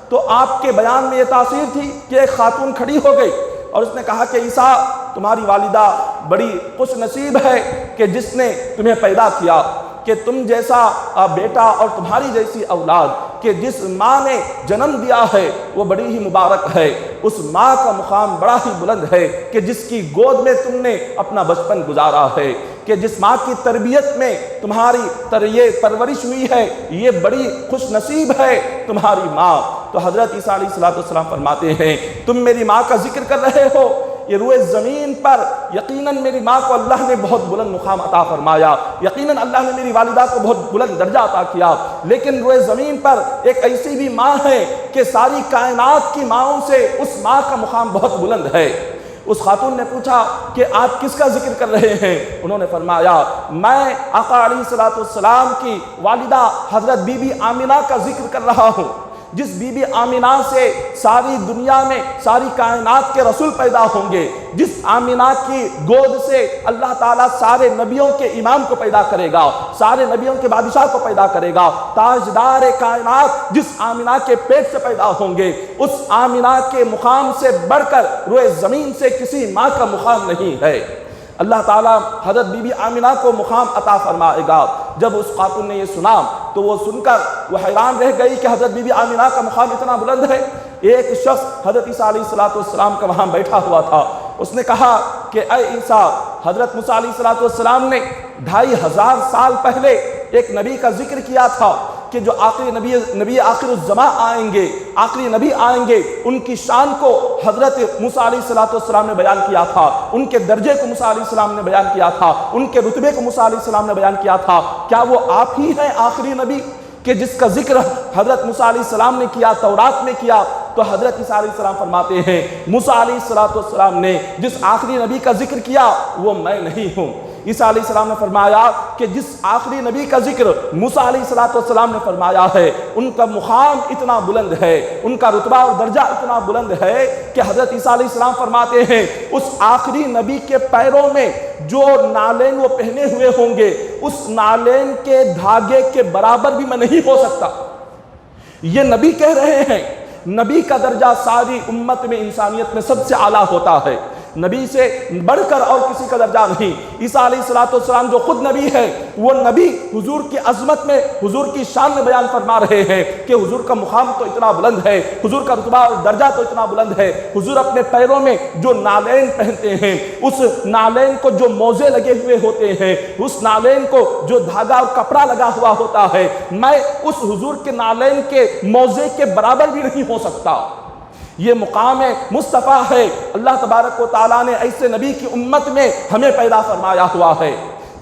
تو آپ کے بیان میں یہ تاثیر تھی کہ ایک خاتون کھڑی ہو گئی اور اس نے کہا کہ عیسیٰ، تمہاری والدہ بڑی خوش نصیب ہے کہ جس نے تمہیں پیدا کیا، کہ تم جیسا بیٹا اور تمہاری جیسی اولاد کہ جس ماں نے جنم دیا ہے وہ بڑی ہی مبارک ہے۔ اس ماں کا مقام بڑا ہی بلند ہے کہ جس کی گود میں تم نے اپنا بچپن گزارا ہے، کہ جس ماں کی تربیت میں تمہاری یہ پرورش ہوئی ہے، یہ بڑی خوش نصیب ہے تمہاری ماں۔ تو حضرت عیسیٰ علیہ السلام فرماتے ہیں، تم میری ماں کا ذکر کر رہے ہو، یہ روئے زمین پر یقیناً میری ماں کو اللہ نے بہت بلند مقام عطا فرمایا، یقیناً اللہ نے میری والدہ کو بہت بلند درجہ عطا کیا، لیکن روئے زمین پر ایک ایسی بھی ماں ہے کہ ساری کائنات کی ماؤں سے اس ماں کا مقام بہت بلند ہے۔ اس خاتون نے پوچھا کہ آپ کس کا ذکر کر رہے ہیں؟ انہوں نے فرمایا، میں آقا علیہ السلام کی والدہ حضرت بی بی آمنہ کا ذکر کر رہا ہوں، جس بی بی آمنہ سے ساری دنیا میں ساری کائنات کے رسول پیدا ہوں گے، جس آمنہ کی گود سے اللہ تعالیٰ سارے نبیوں کے امام کو پیدا کرے گا، سارے نبیوں کے بادشاہ کو پیدا کرے گا، تاجدار کائنات جس آمنہ کے پیٹ سے پیدا ہوں گے، اس آمنہ کے مقام سے بڑھ کر روئے زمین سے کسی ماں کا مقام نہیں ہے۔ اللہ تعالیٰ حضرت بی بی آمنہ کو مقام عطا فرمائے گا۔ جب اس خاتون نے یہ سنا تو وہ سن کر وہ حیران رہ گئی کہ حضرت بی بی آمنہ کا مقام اتنا بلند ہے۔ ایک شخص حضرت عیسیٰ علیہ السلام کا وہاں بیٹھا ہوا تھا، اس نے کہا کہ اے عیسیٰ، حضرت موسیٰ علیہ السلام نے 2500 سال پہلے ایک نبی کا ذکر کیا تھا کہ جو آخری نبی آخر الزمان آئیں گے، آخری نبی آئیں گے، ان کی شان کو حضرت موسیٰ علیہ السلام نے بیان کیا تھا، ان کے درجے کو موسیٰ علیہ السلام نے بیان کیا تھا، ان کے رتبے کو موسیٰ علیہ السلام نے بیان کیا تھا، کیا وہ آپ ہی ہیں آخری نبی کہ جس کا ذکر حضرت موسیٰ علیہ السلام نے کیا، تورات میں کیا؟ تو حضرت عیسیٰ علیہ السلام فرماتے ہیں، موسیٰ علیہ السلام نے جس آخری نبی کا ذکر کیا وہ میں نہیں ہوں۔ عیسیٰ علیہ السلام نے فرمایا کہ جس آخری نبی کا ذکر موسیٰ علیہ السلام نے فرمایا ہے، ان کا مقام اتنا بلند ہے، ان کا رتبہ اور درجہ اتنا بلند ہے کہ حضرت عیسیٰ علیہ السلام فرماتے ہیں اس آخری نبی کے پیروں میں جو نالین وہ پہنے ہوئے ہوں گے، اس نالین کے دھاگے کے برابر بھی میں نہیں ہو سکتا۔ یہ نبی کہہ رہے ہیں، نبی کا درجہ ساری امت میں، انسانیت میں سب سے اعلیٰ ہوتا ہے، نبی سے بڑھ کر اور کسی کا درجہ نہیں۔ عیسیٰ علیہ السلام جو خود نبی ہے، وہ نبی حضور کی عظمت میں، حضور کی شان میں بیان فرما رہے ہیں کہ حضور کا مقام تو اتنا بلند ہے، حضور کا رتبہ اور درجہ تو اتنا بلند ہے۔ حضور اپنے پیروں میں جو نالین پہنتے ہیں، اس نالین کو جو موزے لگے ہوئے ہوتے ہیں، اس نالین کو جو دھاگا اور کپڑا لگا ہوا ہوتا ہے، میں اس حضور کے نالین کے موزے کے برابر بھی نہیں ہو سکتا۔ یہ مقام مصطفیٰ ہے۔ اللہ تبارک و تعالیٰ نے ایسے نبی کی امت میں ہمیں پیدا فرمایا ہوا ہے۔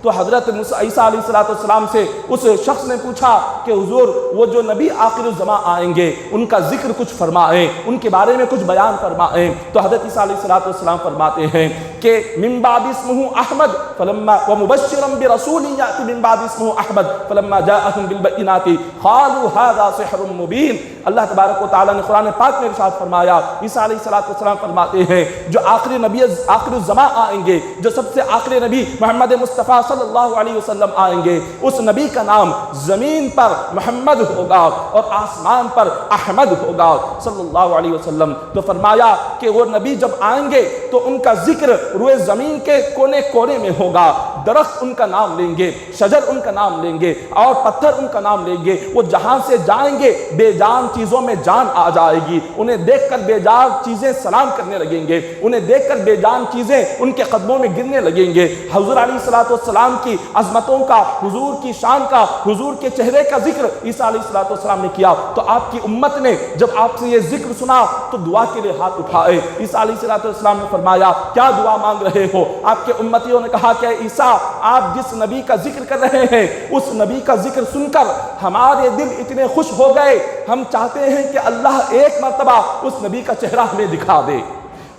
تو حضرت عیسیٰ علیہ السلام سے اس شخص نے پوچھا کہ حضور وہ جو نبی آخر الزمان آئیں گے ان کا ذکر کچھ فرمائیں، ان کے بارے میں کچھ بیان فرمائیں۔ تو حضرت عیسیٰ علیہ السلام فرماتے ہیں کہ من بعد اسمہ احمد فلما ومبشرا برسول یأتی من بعد اسمہ احمد فلما جاءهم بالبینات قالوا هذا سحر مبین۔ اللہ تبارک و تعالیٰ نے قرآن پاک میں ارشاد فرمایا، عیسیٰ علیہ السلام فرماتے ہیں جو آخری نبی آخر الزمان آئیں گے، جو سب سے آخری نبی محمد مصطفیٰ صلی اللہ علیہ وسلم آئیں گے، اس نبی کا نام زمین پر محمد ہوگا اور آسمان پر احمد ہوگا صلی اللہ علیہ وسلم۔ تو فرمایا کہ وہ نبی جب آئیں گے تو ان کا ذکر روئے زمین کے کونے کونے میں ہوگا، درخت ان کا نام لیں گے، شجر ان کا نام لیں گے اور پتھر ان کا نام لیں گے۔ وہ جہاں سے جائیں گے بے جان چیزوں میں جان آ جائے گی، انہیں دیکھ کر بے جان چیزیں سلام کرنے لگیں گے، انہیں دیکھ کر بے جان چیزیں ان کے قدموں میں گرنے لگیں گے۔ حضور علیہ السلام کی عظمتوں کا، حضور کی شان کا، حضور کے چہرے کا ذکر عیسیٰ علیہ السلام نے کیا۔ تو آپ کی امت نے جب آپ سے یہ ذکر سنا تو دعا کے لیے ہاتھ اٹھائے۔ عیسیٰ علیہ السلام نے فرمایا کیا دعا مانگ رہے ہو؟ آپ کے امتیوں نے کہا کہ عیسیٰ آپ جس نبی کا ذکر کر رہے ہیں اس نبی کا ذکر سن کر ہمارے دل اتنے خوش ہو گئے، ہم چاہتے ہیں کہ اللہ ایک مرتبہ اس نبی کا چہرہ ہمیں دکھا دے۔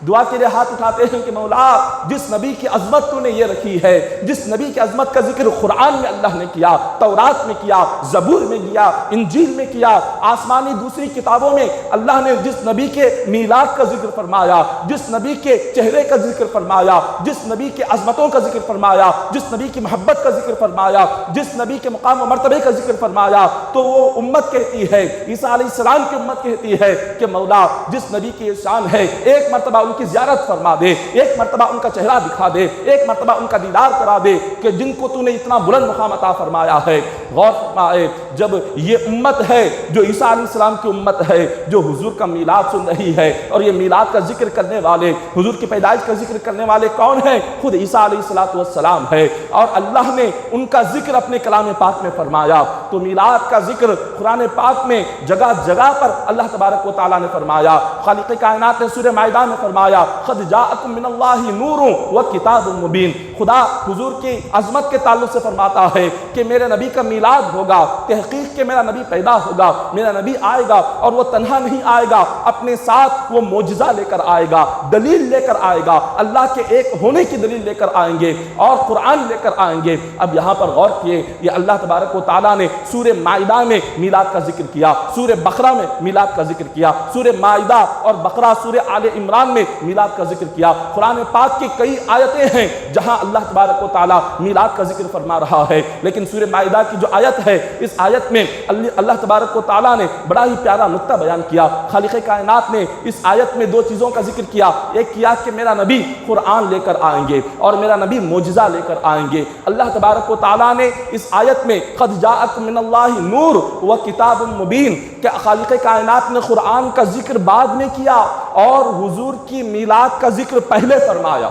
دعا کے لیے ہاتھ اٹھاتے ہیں کہ مولا جس نبی کی عظمت تو نے یہ رکھی ہے، جس نبی کی عظمت کا ذکر قرآن میں اللہ نے کیا، تورات میں کیا، زبور میں کیا، انجیل میں کیا، آسمانی دوسری کتابوں میں اللہ نے جس نبی کے میلاد کا ذکر فرمایا، جس نبی کے چہرے کا ذکر فرمایا، جس نبی کے عظمتوں کا ذکر فرمایا، جس نبی کی محبت کا ذکر فرمایا، جس نبی کے مقام و مرتبے کا ذکر فرمایا، تو وہ امت کہتی ہے، عیسیٰ علیہ السلام کی امت کہتی ہے کہ مولا جس نبی کی شان ہے ایک مرتبہ ان کی زیارت فرما دے، ایک مرتبہ ان کا چہرہ دکھا دے، ایک مرتبہ ان کا دیدار کرا دے کہ جن کو تو نے اتنا بلند مقام عطا فرمایا ہے۔ غور فرمائے، جب یہ امت ہے جو عیسیٰ علیہ السلام کی امت ہے جو حضور کا میلاد سن رہی ہے، اور یہ میلاد کا ذکر کرنے والے، حضور کی پیدائش کا ذکر کرنے والے کون ہیں؟ خود عیسیٰ علیہ السلام ہے، اور اللہ نے ان کا ذکر اپنے کلام پاک میں فرمایا۔ تو میلاد کا ذکر قرآن پاک میں جگہ جگہ پر اللہ تبارک و تعالیٰ نے فرمایا۔ خالق کائنات نے سورہ مائدہ میں فرمایا قد جاءکم من اللہ نور و کتاب مبین۔ خدا حضور کی عظمت کے تعلق سے فرماتا ہے کہ میرے نبی کا میلاد ہوگا، تحقیق کہ میرا نبی پیدا ہوگا، میرا نبی آئے گا، اور وہ تنہا نہیں آئے گا، اپنے ساتھ وہ معجزہ لے کر آئے گا، دلیل لے کر آئے گا، اللہ کے ایک ہونے کی دلیل لے کر آئیں گے اور قرآن لے کر آئیں گے۔ اب یہاں پر غور کیے، یہ اللہ تبارک و تعالیٰ نے سورہ مائدہ میں میلاد کا ذکر کیا، سورہ بقرہ میں میلاد کا ذکر کیا، سورہ مائدہ اور بقرہ سورہ آل عمران میں میلاد کا ذکر کیا۔ قرآن پاک کی کئی آیتیں ہیں جہاں اللہ تبارک و تعالیٰ میلاد کا ذکر فرما رہا ہے، لیکن سورہ مائدہ کی جو آیت ہے، اس آیت میں اللہ تبارک و تعالیٰ نے بڑا ہی پیارا نقطہ بیان کیا۔ خالق کائنات نے اس آیت میں دو چیزوں کا ذکر کیا، ایک کیا کہ میرا نبی قرآن لے کر آئیں گے اور میرا نبی معجزہ لے کر آئیں گے۔ اللہ تبارک و تعالیٰ نے اس آیت میں قد جاءکم من اللہ نور و کتاب مبین کہ خالق کائنات نے قرآن کا ذکر بعد میں کیا اور حضور کی میلاد کا ذکر پہلے فرمایا۔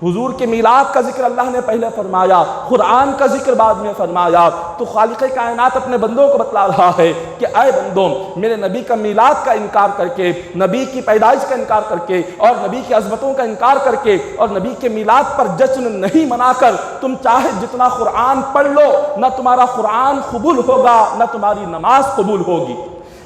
حضور کے میلاد کا ذکر اللہ نے پہلے فرمایا، قرآن کا ذکر بعد میں فرمایا۔ تو خالق کائنات اپنے بندوں کو بتلا رہا ہے کہ اے بندوں، میرے نبی کا میلاد کا انکار کر کے، نبی کی پیدائش کا انکار کر کے، اور نبی کی عظمتوں کا انکار کر کے، اور نبی کے میلاد پر جشن نہیں منا کر تم چاہے جتنا قرآن پڑھ لو، نہ تمہارا قرآن قبول ہوگا نہ تمہاری نماز قبول ہوگی۔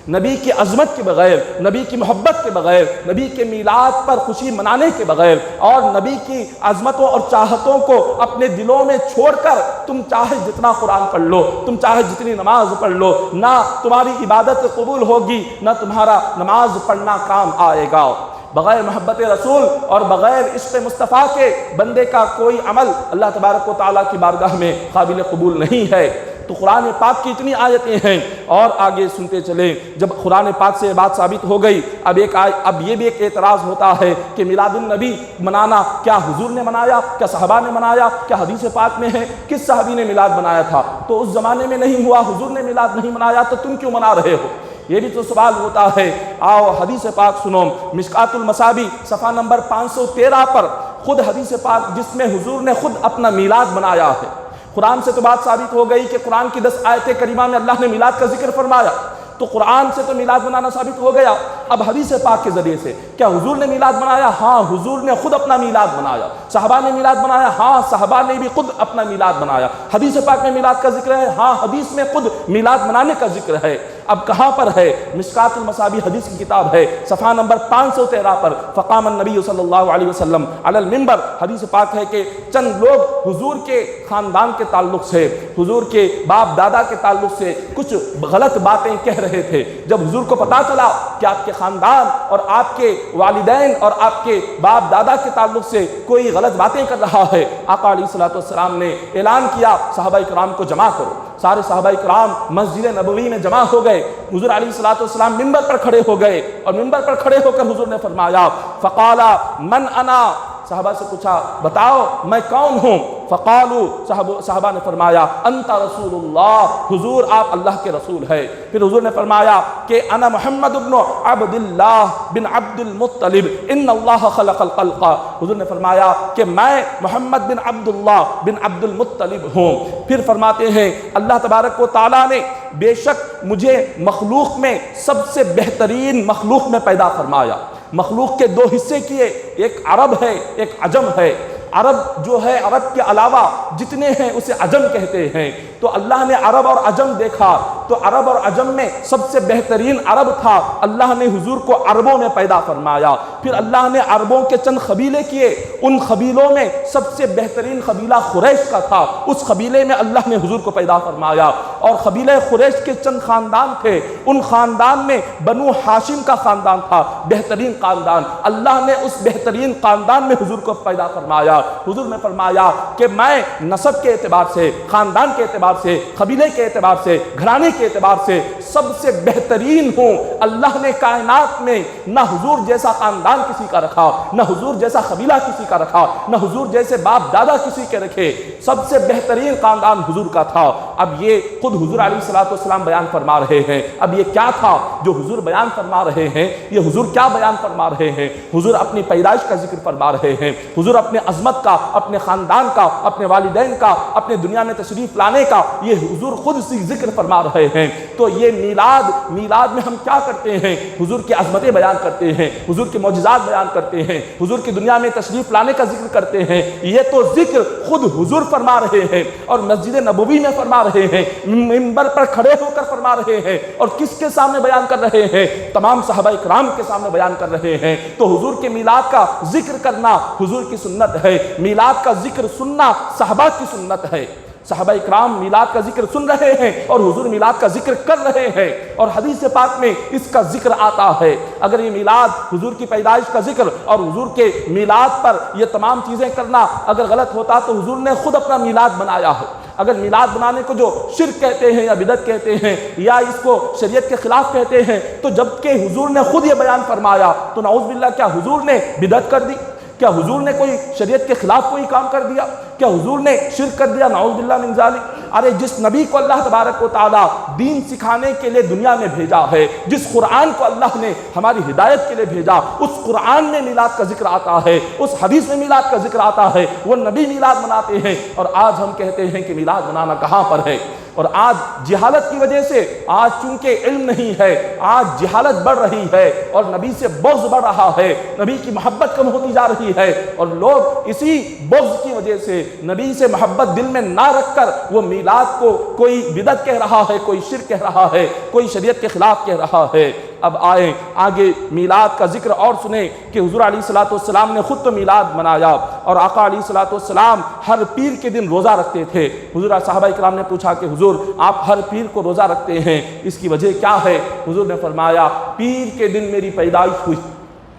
نبی کی عظمت کے بغیر، نبی کی محبت کے بغیر، نبی کے میلاد پر خوشی منانے کے بغیر، اور نبی کی عظمتوں اور چاہتوں کو اپنے دلوں میں چھوڑ کر تم چاہے جتنا قرآن پڑھ لو، تم چاہے جتنی نماز پڑھ لو، نہ تمہاری عبادت قبول ہوگی نہ تمہارا نماز پڑھنا کام آئے گا۔ بغیر محبت رسول اور بغیر عشق مصطفیٰ کے بندے کا کوئی عمل اللہ تبارک و تعالیٰ کی بارگاہ میں قابل قبول نہیں ہے۔ تو قرآن پاک کی اتنی آیتیں ہیں، اور آگے سنتے چلیں۔ جب قرآن پاک سے یہ بات ثابت ہو گئی، اب یہ بھی ایک اعتراض ہوتا ہے کہ میلاد النبی منانا کیا حضور نے منایا، کیا صحابہ نے منایا، کیا حدیث پاک میں ہے کس صحابی نے میلاد منایا تھا؟ تو اس زمانے میں نہیں ہوا، حضور نے میلاد نہیں منایا، تو تم کیوں منا رہے ہو؟ یہ بھی تو سوال ہوتا ہے۔ آؤ حدیث پاک سنو، مشکات المصابیح صفحہ نمبر 513 پر خود حدیث پاک جس میں حضور نے خود اپنا میلاد منایا ہے۔ قرآن سے تو بات ثابت ہو گئی کہ قرآن کی 10 آیت کریمہ میں اللہ نے میلاد کا ذکر فرمایا، تو قرآن سے تو میلاد منانا ثابت ہو گیا۔ اب حدیث پاک کے ذریعے سے کیا حضور نے میلاد منایا؟ ہاں، حضور نے خود اپنا میلاد منایا۔ صحابہ نے میلاد منایا؟ ہاں، صحابہ نے بھی خود اپنا میلاد منایا۔ حدیث پاک میں میلاد کا ذکر ہے؟ ہاں، حدیث میں خود میلاد منانے کا ذکر ہے۔ اب کہاں پر ہے؟ مشکات المصابیح حدیث کی کتاب ہے، صفحہ نمبر 513 پر، فقام النبی صلی اللہ علیہ وسلم علی المنبر، حدیث پاک ہے کہ چند لوگ حضور کے خاندان کے تعلق سے، حضور کے باپ دادا کے تعلق سے کچھ غلط باتیں کہہ رہے تھے۔ جب حضور کو پتا چلا کہ آپ کے خاندان اور آپ کے والدین اور آپ کے باپ دادا کے تعلق سے کوئی غلط باتیں کر رہا ہے، آقا علیہ الصلوۃ والسلام نے اعلان کیا صحابہ کرام کو جمع کرو۔ سارے صحابہ کرام مسجد نبوی میں جمع ہو گئے۔ حضور علیہ الصلوۃ والسلام منبر پر کھڑے ہو گئے، اور منبر پر کھڑے ہو کر حضور نے فرمایا، فقال من انا، صحابہ سے پوچھا بتاؤ میں کون ہوں؟ فقالوا، صحابہ نے فرمایا انت رسول اللہ، حضور آپ اللہ کے رسول ہے۔ پھر حضور نے فرمایا کہ انا محمد بن عبد اللہ بن عبد المطلب ان اللہ خلق الخلق، حضور نے فرمایا کہ میں محمد بن عبد اللہ بن عبد المطلب ہوں۔ پھر فرماتے ہیں اللہ تبارک و تعالیٰ نے بے شک مجھے مخلوق میں سب سے بہترین مخلوق میں پیدا فرمایا۔ مخلوق کے 2 حصے کیے، ایک عرب ہے ایک عجم ہے۔ عرب جو ہے، عرب کے علاوہ جتنے ہیں اسے عجم کہتے ہیں۔ تو اللہ نے عرب اور عجم دیکھا، تو عرب اور عجم میں سب سے بہترین عرب تھا، اللہ نے حضور کو عربوں میں پیدا فرمایا۔ پھر اللہ نے عربوں کے چند قبیلے کیے، ان قبیلوں میں سب سے بہترین قبیلہ قریش کا تھا، اس قبیلے میں اللہ نے حضور کو پیدا فرمایا۔ اور قبیلہ قریش کے چند خاندان تھے، ان خاندان میں بنو ہاشم کا خاندان تھا، بہترین خاندان، اللہ نے اس بہترین خاندان میں حضور کو پیدا فرمایا۔ حضور نے فرمایا کہ میں نسب کے اعتبار سے، خاندان کے اعتبار سے، قبیلے کے اعتبار سے، گھرانے کے اعتبار سے سب سے بہترین ہوں۔ اللہ نے کائنات میں نہ حضور جیسا خاندان کسی کا رکھا، نہ حضور جیسا قبیلہ کسی کا رکھا، نہ حضور جیسے باپ دادا کسی کے رکھے، سب سے بہترین خاندان حضور کا تھا۔ اب یہ خود حضور علیہ الصلوۃ والسلام بیان فرما رہے ہیں۔ اب یہ کیا تھا جو حضور بیان فرما رہے ہیں؟ یہ حضور کیا بیان فرما رہے ہیں؟ حضور اپنی پیدائش کا ذکر فرما رہے ہیں، حضور اپنے عظمت کا، اپنے خاندان کا، اپنے والدین کا، اپنے دنیا میں تشریف لانے کا یہ حضور خود سے ذکر فرما رہے ہیں۔ تو یہ میلاد میں ہم کیا کرتے ہیں؟ حضور کی عظمتیں بیان کرتے ہیں، حضور کے معجزات بیان کرتے ہیں، حضور کی دنیا میں تشریف لانے کا ذکر کرتے ہیں۔ یہ تو ذکر خود حضور فرما رہے ہیں، اور مسجد نبوی میں فرما رہے ہیں، منبر پر کھڑے ہو کر فرما رہے ہیں، اور کس کے سامنے بیان کر رہے ہیں؟ تمام صحابہ کرام کے سامنے بیان کر رہے ہیں۔ تو حضور کے میلاد کا ذکر کرنا حضور کی سنت ہے، میلاد کا ذکر سننا صحابہ کی سنت ہے۔ صحابہ اکرام میلاد کا ذکر سن رہے ہیں اور حضور میلاد کا ذکر کر رہے ہیں، اور حدیث پاک میں اس کا ذکر آتا ہے۔ اگر یہ میلاد حضور کی پیدائش کا ذکر اور حضور کے میلاد پر یہ تمام چیزیں کرنا اگر غلط ہوتا تو حضور نے خود اپنا میلاد بنایا ہے۔ اگر میلاد بنانے کو جو شرک کہتے ہیں یا بدعت کہتے ہیں یا اس کو شریعت کے خلاف کہتے ہیں، تو جبکہ حضور نے خود یہ بیان فرمایا تو نعوذ باللہ کیا حضور نے بدعت کر دی؟ کیا حضور نے کوئی شریعت کے خلاف کوئی کام کر دیا؟ کیا حضور نے شرک کر دیا؟ نعوذ باللہ من ذالک۔ ارے جس نبی کو اللہ تبارک و تعالیٰ دین سکھانے کے لیے دنیا میں بھیجا ہے، جس قرآن کو اللہ نے ہماری ہدایت کے لیے بھیجا، اس قرآن میں میلاد کا ذکر آتا ہے، اس حدیث میں میلاد کا ذکر آتا ہے، وہ نبی میلاد مناتے ہیں، اور آج ہم کہتے ہیں کہ میلاد منانا کہاں پر ہے؟ اور آج جہالت کی وجہ سے، آج چونکہ علم نہیں ہے، آج جہالت بڑھ رہی ہے اور نبی سے بغض بڑھ رہا ہے، نبی کی محبت کم ہوتی جا رہی ہے، اور لوگ اسی بغض کی وجہ سے نبی سے محبت دل میں نہ رکھ کر وہ میلاد کو کوئی بدعت کہہ رہا ہے، کوئی شرک کہہ رہا ہے، کوئی شریعت کے خلاف کہہ رہا ہے۔ اب آئیں آگے میلاد کا ذکر اور سنیں کہ حضور علیہ الصلوۃ والسلام نے خود تو میلاد منایا، اور آقا علیہ الصلوۃ والسلام ہر پیر کے دن روزہ رکھتے تھے۔ حضور صحابہ کرام نے پوچھا کہ حضور آپ ہر پیر کو روزہ رکھتے ہیں، اس کی وجہ کیا ہے؟ حضور نے فرمایا پیر کے دن میری پیدائش ہوئی،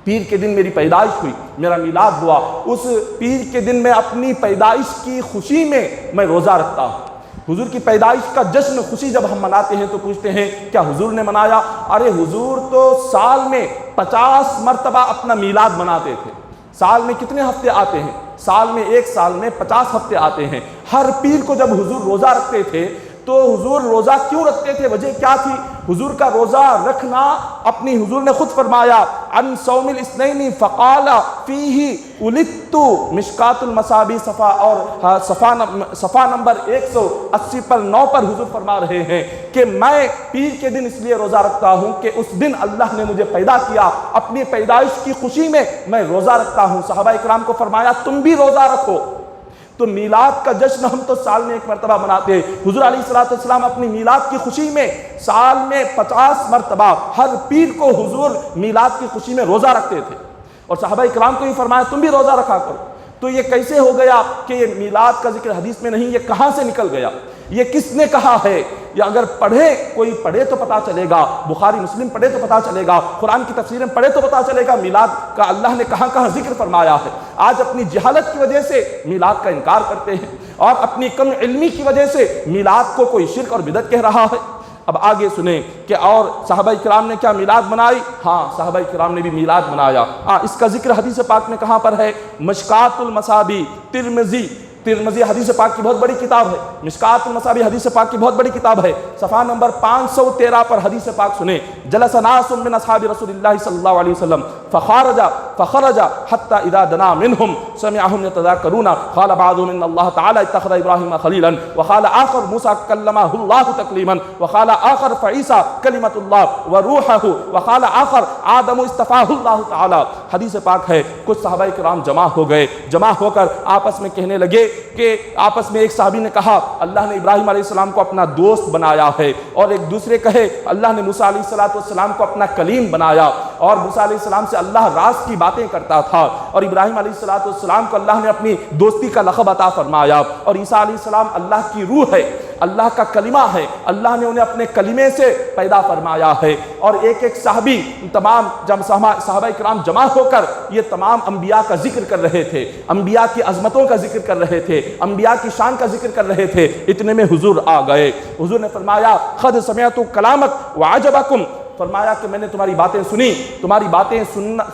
پیر کے دن میری پیدائش ہوئی، میرا میلاد ہوا، اس پیر کے دن میں اپنی پیدائش کی خوشی میں روزہ رکھتا ہوں۔ حضور کی پیدائش کا جشن خوشی جب ہم مناتے ہیں تو پوچھتے ہیں کیا حضور نے منایا؟ ارے حضور تو سال میں 50 مرتبہ اپنا میلاد مناتے تھے۔ سال میں کتنے ہفتے آتے ہیں؟ سال میں ایک سال میں 50 ہفتے آتے ہیں۔ ہر پیر کو جب حضور روزہ رکھتے تھے تو حضور روزہ کیوں رکھتے تھے؟ وجہ کیا تھی؟ حضور کا روزہ رکھنا اپنی حضور نے خود فرمایا عن صوم الاثنین فقال فیہ ولدت، مشکات المصابیح صفحہ اور صفحہ نمبر 180 پر 9 پر حضور فرما رہے ہیں کہ میں پیر کے دن اس لیے روزہ رکھتا ہوں کہ اس دن اللہ نے مجھے پیدا کیا، اپنی پیدائش کی خوشی میں روزہ رکھتا ہوں۔ صحابہ اکرام کو فرمایا تم بھی روزہ رکھو۔ تو میلاد کا جشن ہم تو سال میں ایک مرتبہ مناتے ہیں۔ حضور علیہ السلام اپنی میلاد کی خوشی میں سال میں 50 مرتبہ ہر پیر کو حضور میلاد کی خوشی میں روزہ رکھتے تھے، اور صحابہ اکرام کو بھی فرمایا تم بھی روزہ رکھا کرو۔ تو یہ کیسے ہو گیا کہ یہ میلاد کا ذکر حدیث میں نہیں؟ یہ کہاں سے نکل گیا؟ یہ کس نے کہا ہے؟ یا اگر کوئی پڑھے تو پتا چلے گا، بخاری مسلم پڑھے تو پتا چلے گا، قرآن کی تفسیریں پڑھے تو پتا چلے گا میلاد کا اللہ نے کہاں کہاں ذکر فرمایا ہے۔ آج اپنی جہالت کی وجہ سے میلاد کا انکار کرتے ہیں، اور اپنی کم علمی کی وجہ سے میلاد کو کوئی شرک اور بدعت کہہ رہا ہے۔ اب آگے سنیں کہ اور صحابہ کرام نے کیا میلاد منائی؟ ہاں، صحابہ کرام نے بھی میلاد منایا۔ اس کا ذکر حدیث پاک میں کہاں پر ہے؟ مشکات المصابیح، ترمذی حدیث پاک کی بہت بڑی کتاب ہے، مشکات المصابیح حدیث پاک کی بہت بڑی کتاب ہے، صفحہ نمبر 513 پر حدیث پاک سنیں۔ جلس ناس من اصحاب رسول اللہ صلی اللہ علیہ وسلم فخرج حتى اذا دنا منهم سمعهم يتذاكرون قال بعضهم ان الله تعالى اتخذ ابراهيم خليلا وقال اخر موسى كلمه الله تكليما وقال اخر فعيسى كلمة الله وروحه وقال اخر آدم اصطفاه الله تعالى۔ حدیث پاک ہے کچھ صحابہ کرام جمع ہو گئے، جمع ہو کر آپس میں کہنے لگے کہ آپس میں ایک صحابی نے کہا اللہ نے ابراہیم علیہ السلام کو اپنا دوست بنایا ہے، اور ایک دوسرے کہے اللہ نے موسیٰ علیہ السلام کو اپنا کلیم بنایا، اور موسیٰ علیہ السلام سے اللہ راز کی باتیں کرتا تھا، اور ابراہیم علیہ السلام کو اللہ نے اپنی دوستی کا لقب عطا فرمایا، اور عیسیٰ علیہ السلام اللہ کی روح ہے، اللہ کا کلمہ ہے، اللہ نے انہیں اپنے کلمے سے پیدا فرمایا ہے۔ اور ایک ایک صحابی تمام جب صحابہ کرام جمع ہو کر یہ تمام انبیاء کا ذکر کر رہے تھے، انبیاء کی عظمتوں کا ذکر کر رہے تھے، انبیاء کی شان کا ذکر کر رہے تھے، اتنے میں حضور آ گئے۔ حضور نے فرمایا قد سمعت کلامک وعجبکم، فرمایا کہ میں نے تمہاری باتیں سنی، تمہاری باتیں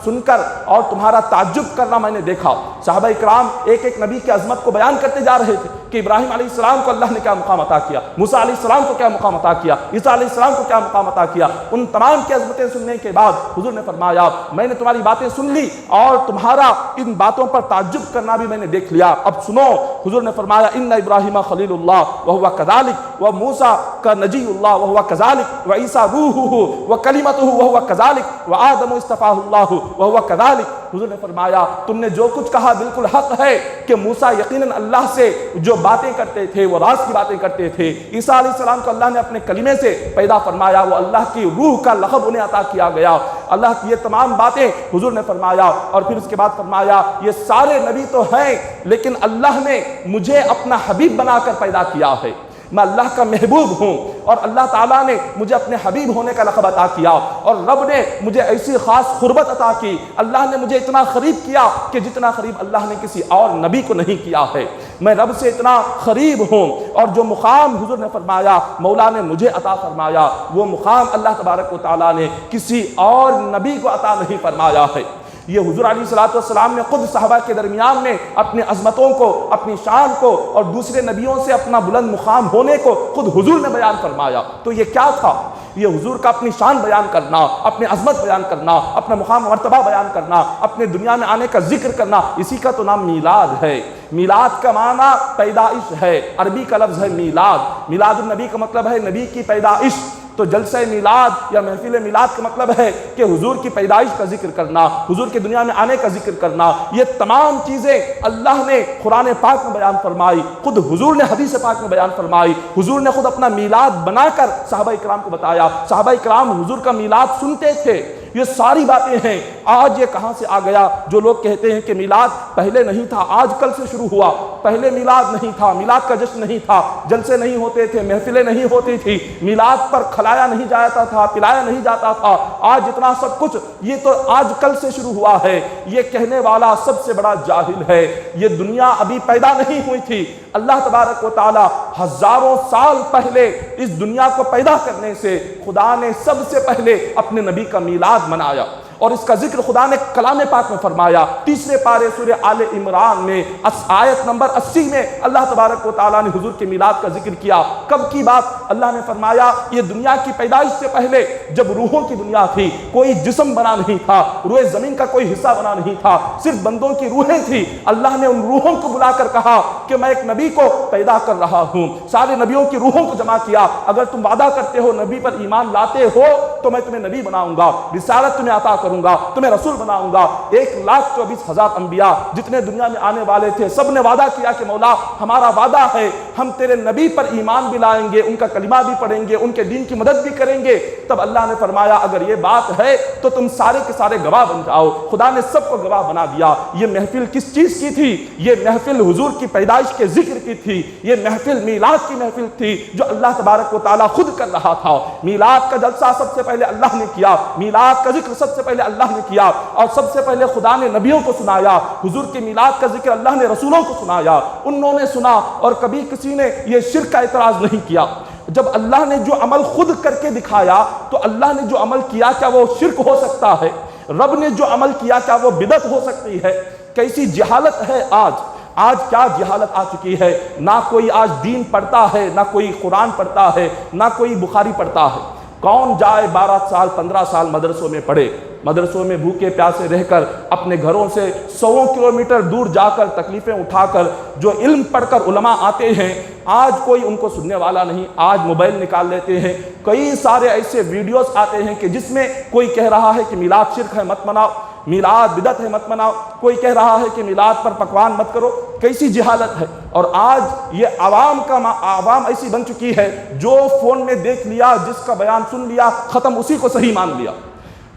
سن کر اور تمہارا تعجب کرنا میں نے دیکھا۔ صحابہ اکرام ایک ایک نبی کی عظمت کو بیان کرتے جا رہے تھے کہ ابراہیم علیہ السلام کو اللہ نے کیا مقام عطا کیا، موسیٰ علیہ السلام کو کیا مقام عطا کیا، عیسیٰ علیہ السلام کو کیا مقام عطا کیا۔ ان تمام کی عظمتیں سننے کے بعد حضور نے فرمایا میں نے تمہاری باتیں سن لی اور تمہارا ان باتوں پر تعجب کرنا بھی میں نے دیکھ لیا۔ اب سنو، حضور نے فرمایا ان ابراہیم خلیل اللہ وہو کذالک وموسیٰ کا نجی اللہ وہو کذالک وعیسیٰ روحہ وکلمتہ وہو کذالک وآدم اصطفاہ اللہ وہو کذالک۔ حضور نے فرمایا تم نے جو کچھ کہا بالکل حق ہے کہ موسیٰ یقیناً اللہ سے جو باتیں کرتے تھے وہ راز کی باتیں کرتے تھے، عیسیٰ علیہ السلام کو اللہ نے اپنے کلمے سے پیدا فرمایا، وہ اللہ کی روح کا لقب انہیں عطا کیا گیا۔ اللہ کی یہ تمام باتیں حضور نے فرمایا، اور پھر اس کے بعد فرمایا یہ سارے نبی تو ہیں لیکن اللہ نے مجھے اپنا حبیب بنا کر پیدا کیا ہے، میں اللہ کا محبوب ہوں، اور اللہ تعالیٰ نے مجھے اپنے حبیب ہونے کا لقب عطا کیا، اور رب نے مجھے ایسی خاص قربت عطا کی، اللہ نے مجھے اتنا قریب کیا کہ جتنا قریب اللہ نے کسی اور نبی کو نہیں کیا ہے، میں رب سے اتنا قریب ہوں، اور جو مقام حضور نے فرمایا مولا نے مجھے عطا فرمایا وہ مقام اللہ تبارک و تعالیٰ نے کسی اور نبی کو عطا نہیں فرمایا ہے۔ یہ حضور علیہ السلام نے خود صحابہ کے درمیان میں اپنی عظمتوں کو، اپنی شان کو، اور دوسرے نبیوں سے اپنا بلند مقام ہونے کو خود حضور نے بیان فرمایا۔ تو یہ کیا تھا؟ یہ حضور کا اپنی شان بیان کرنا، اپنی عظمت بیان کرنا، اپنا مقام مرتبہ بیان کرنا، اپنے دنیا میں آنے کا ذکر کرنا، اسی کا تو نام میلاد ہے۔ میلاد کا معنی پیدائش ہے، عربی کا لفظ ہے میلاد، میلاد النبی کا مطلب ہے نبی کی پیدائش۔ تو جلسہ میلاد یا محفل میلاد کا مطلب ہے کہ حضور کی پیدائش کا ذکر کرنا، حضور کے دنیا میں آنے کا ذکر کرنا۔ یہ تمام چیزیں اللہ نے قرآن پاک میں بیان فرمائی، خود حضور نے حدیث پاک میں بیان فرمائی، حضور نے خود اپنا میلاد بنا کر صحابہ اکرام کو بتایا، صحابہ اکرام حضور کا میلاد سنتے تھے۔ یہ ساری باتیں ہیں آج یہ کہاں سے آ گیا؟ جو لوگ کہتے ہیں کہ میلاد پہلے نہیں تھا، آج کل سے شروع ہوا، پہلے میلاد نہیں تھا، میلاد کا جشن نہیں تھا، جلسے نہیں ہوتے تھے، محفلیں نہیں ہوتی تھی، میلاد پر کھلایا نہیں جاتا تھا، پلایا نہیں جاتا تھا، آج اتنا سب کچھ یہ تو آج کل سے شروع ہوا ہے، یہ کہنے والا سب سے بڑا جاہل ہے۔ یہ دنیا ابھی پیدا نہیں ہوئی تھی، اللہ تبارک و تعالی ہزاروں سال پہلے اس دنیا کو پیدا کرنے سے خدا نے سب سے پہلے اپنے نبی کا میلاد منایا، اور اس کا ذکر خدا نے کلام پاک میں فرمایا۔ تیسرے پارے سورہ آل عمران میں آیت نمبر 80 میں اللہ تبارک و تعالیٰ نے حضور کے میلاد کا ذکر کیا۔ کب کی بات؟ اللہ نے فرمایا یہ دنیا کی پیدائش سے پہلے جب روحوں کی دنیا تھی، کوئی جسم بنا نہیں تھا، روح زمین کا کوئی حصہ بنا نہیں تھا، صرف بندوں کی روحیں تھی، اللہ نے ان روحوں کو بلا کر کہا کہ میں ایک نبی کو پیدا کر رہا ہوں، سارے نبیوں کی روحوں کو جمع کیا، اگر تم وعدہ کرتے ہو نبی پر ایمان لاتے ہو تو میں تمہیں نبی بناؤں گا، رسالت تمہیں عطا کروں گا، تمہیں رسول بناؤں گا۔ 1,24,000 انبیاء جتنے دنیا میں آنے والے تھے، سب نے وعدہ کیا کہ مولا ہمارا وعدہ ہے ہم تیرے نبی پر ایمان بھی لائیں گے، ان کا کلمہ بھی پڑھیں گے، ان کے دین کی مدد بھی کریں گے۔ تب اللہ نے فرمایا اگر یہ بات ہے تو تم سارے کے سارے گواہ بن جاؤ۔ خدا نے سب کو گواہ بنا دیا۔ یہ محفل کس چیز کی تھی؟ یہ محفل حضور کی پیدائش کے ذکر کی تھی، یہ محفل میلاد کی محفل تھی جو اللہ تبارک و تعالیٰ خود کر رہا تھا۔ میلاد کا جلسہ سب سے پہلے اللہ نے کیا، میلاد کا ذکر سب سے پہلے اللہ نے کیا، اور سب سے پہلے خدا نے نبیوں کو سنایا، حضور کے میلاد کا ذکر اللہ نے رسولوں کو سنایا، انہوں نے سنا، اور کبھی کسی نے یہ شرک کا اعتراض نہیں کیا۔ جب اللہ نے جو عمل خود کر کے دکھایا تو اللہ نے جو عمل کیا کیا وہ شرک ہو سکتا ہے؟ رب نے جو عمل کیا کیا وہ بدعت ہو سکتی ہے؟ کیسی جہالت ہے آج کیا جہالت آ چکی ہے، نہ کوئی آج دین پڑھتا ہے، نہ کوئی قرآن پڑھتا ہے، نہ کوئی بخاری پڑھتا ہے۔ کون جائے 12 سال 15 سال مدرسوں میں پڑھے، مدرسوں میں بھوکے پیاسے رہ کر اپنے گھروں سے 100 کلومیٹر دور جا کر تکلیفیں اٹھا کر جو علم پڑھ کر علماء آتے ہیں، آج کوئی ان کو سننے والا نہیں۔ آج موبائل نکال لیتے ہیں، کئی سارے ایسے ویڈیوز آتے ہیں کہ جس میں کوئی کہہ رہا ہے کہ میلاد شرک ہے مت مناؤ، میلاد بدعت ہے مت مناؤ، کوئی کہہ رہا ہے کہ میلاد پر پکوان مت کرو۔ کیسی جہالت ہے! اور آج یہ عوام ایسی بن چکی ہے، جو فون میں دیکھ لیا، جس کا بیان سن لیا، ختم، اسی کو صحیح مان لیا،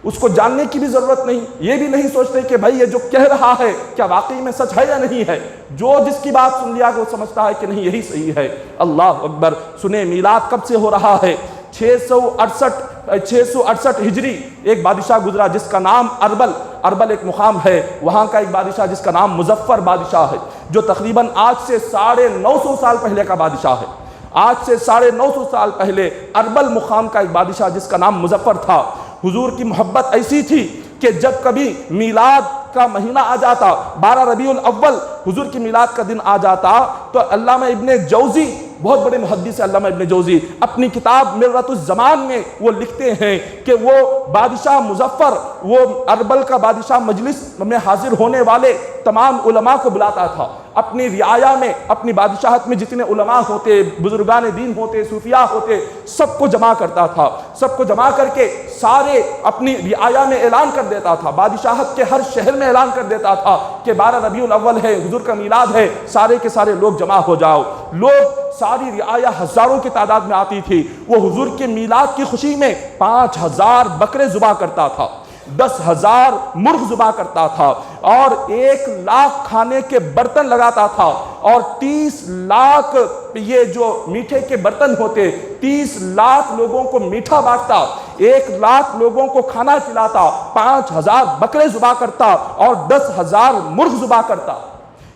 اس کو جاننے کی بھی ضرورت نہیں، یہ بھی نہیں سوچتے کہ بھائی یہ جو کہہ رہا ہے کیا واقعی میں سچ ہے یا نہیں ہے، جو جس کی بات سن لیا وہ سمجھتا ہے کہ نہیں یہی صحیح ہے۔ اللہ اکبر! سنیں میلاد کب سے ہو رہا ہے؟ 668 ہجری ایک بادشاہ گزرا جس کا نام اربل ایک مقام ہے، وہاں کا ایک بادشاہ جس کا نام مظفر بادشاہ ہے، جو تقریباً آج سے 950 سال پہلے کا بادشاہ ہے۔ آج سے 950 سال پہلے اربل مقام کا ایک بادشاہ جس کا نام مظفر تھا۔ حضور کی محبت ایسی تھی کہ جب کبھی میلاد کا مہینہ آ جاتا، 12 ربیع الاول حضور کی میلاد کا دن آ جاتا، تو علامہ ابن جوزی، بہت بڑے محدث علامہ ابن جوزی، اپنی کتاب مررۃ الزمان میں وہ لکھتے ہیں کہ وہ بادشاہ مظفر، وہ اربل کا بادشاہ مجلس میں حاضر ہونے والے تمام علماء کو بلاتا تھا، اپنی رعایا میں، اپنی بادشاہت میں جتنے علماء ہوتے، بزرگان دین ہوتے، صوفیاء ہوتے، سب کو جمع کرتا تھا، سب کو جمع کر کے سارے اپنی رعایا میں اعلان کر دیتا تھا، بادشاہت کے ہر شہر میں اعلان کر دیتا تھا کہ 12 ربیع الاول ہے، حضور کا میلاد ہے، سارے کے سارے لوگ جمع ہو جاؤ۔ لوگ ساری رعایا ہزاروں کی تعداد میں آتی تھی، وہ حضور کے میلاد کی خوشی میں 5000 بکرے ذبح کرتا تھا، 10,000 مرغ ذبح کرتا تھا، اور 1 لاکھ کھانے کے برتن لگاتا تھا، اور 30 لاکھ یہ جو میٹھے کے برتن ہوتے، 30 لاکھ لوگوں کو میٹھا بانٹتا، 1 لاکھ لوگوں کو کھانا کھلاتا، 5000 بکرے ذبح کرتا، اور 10,000 مرغ ذبح کرتا۔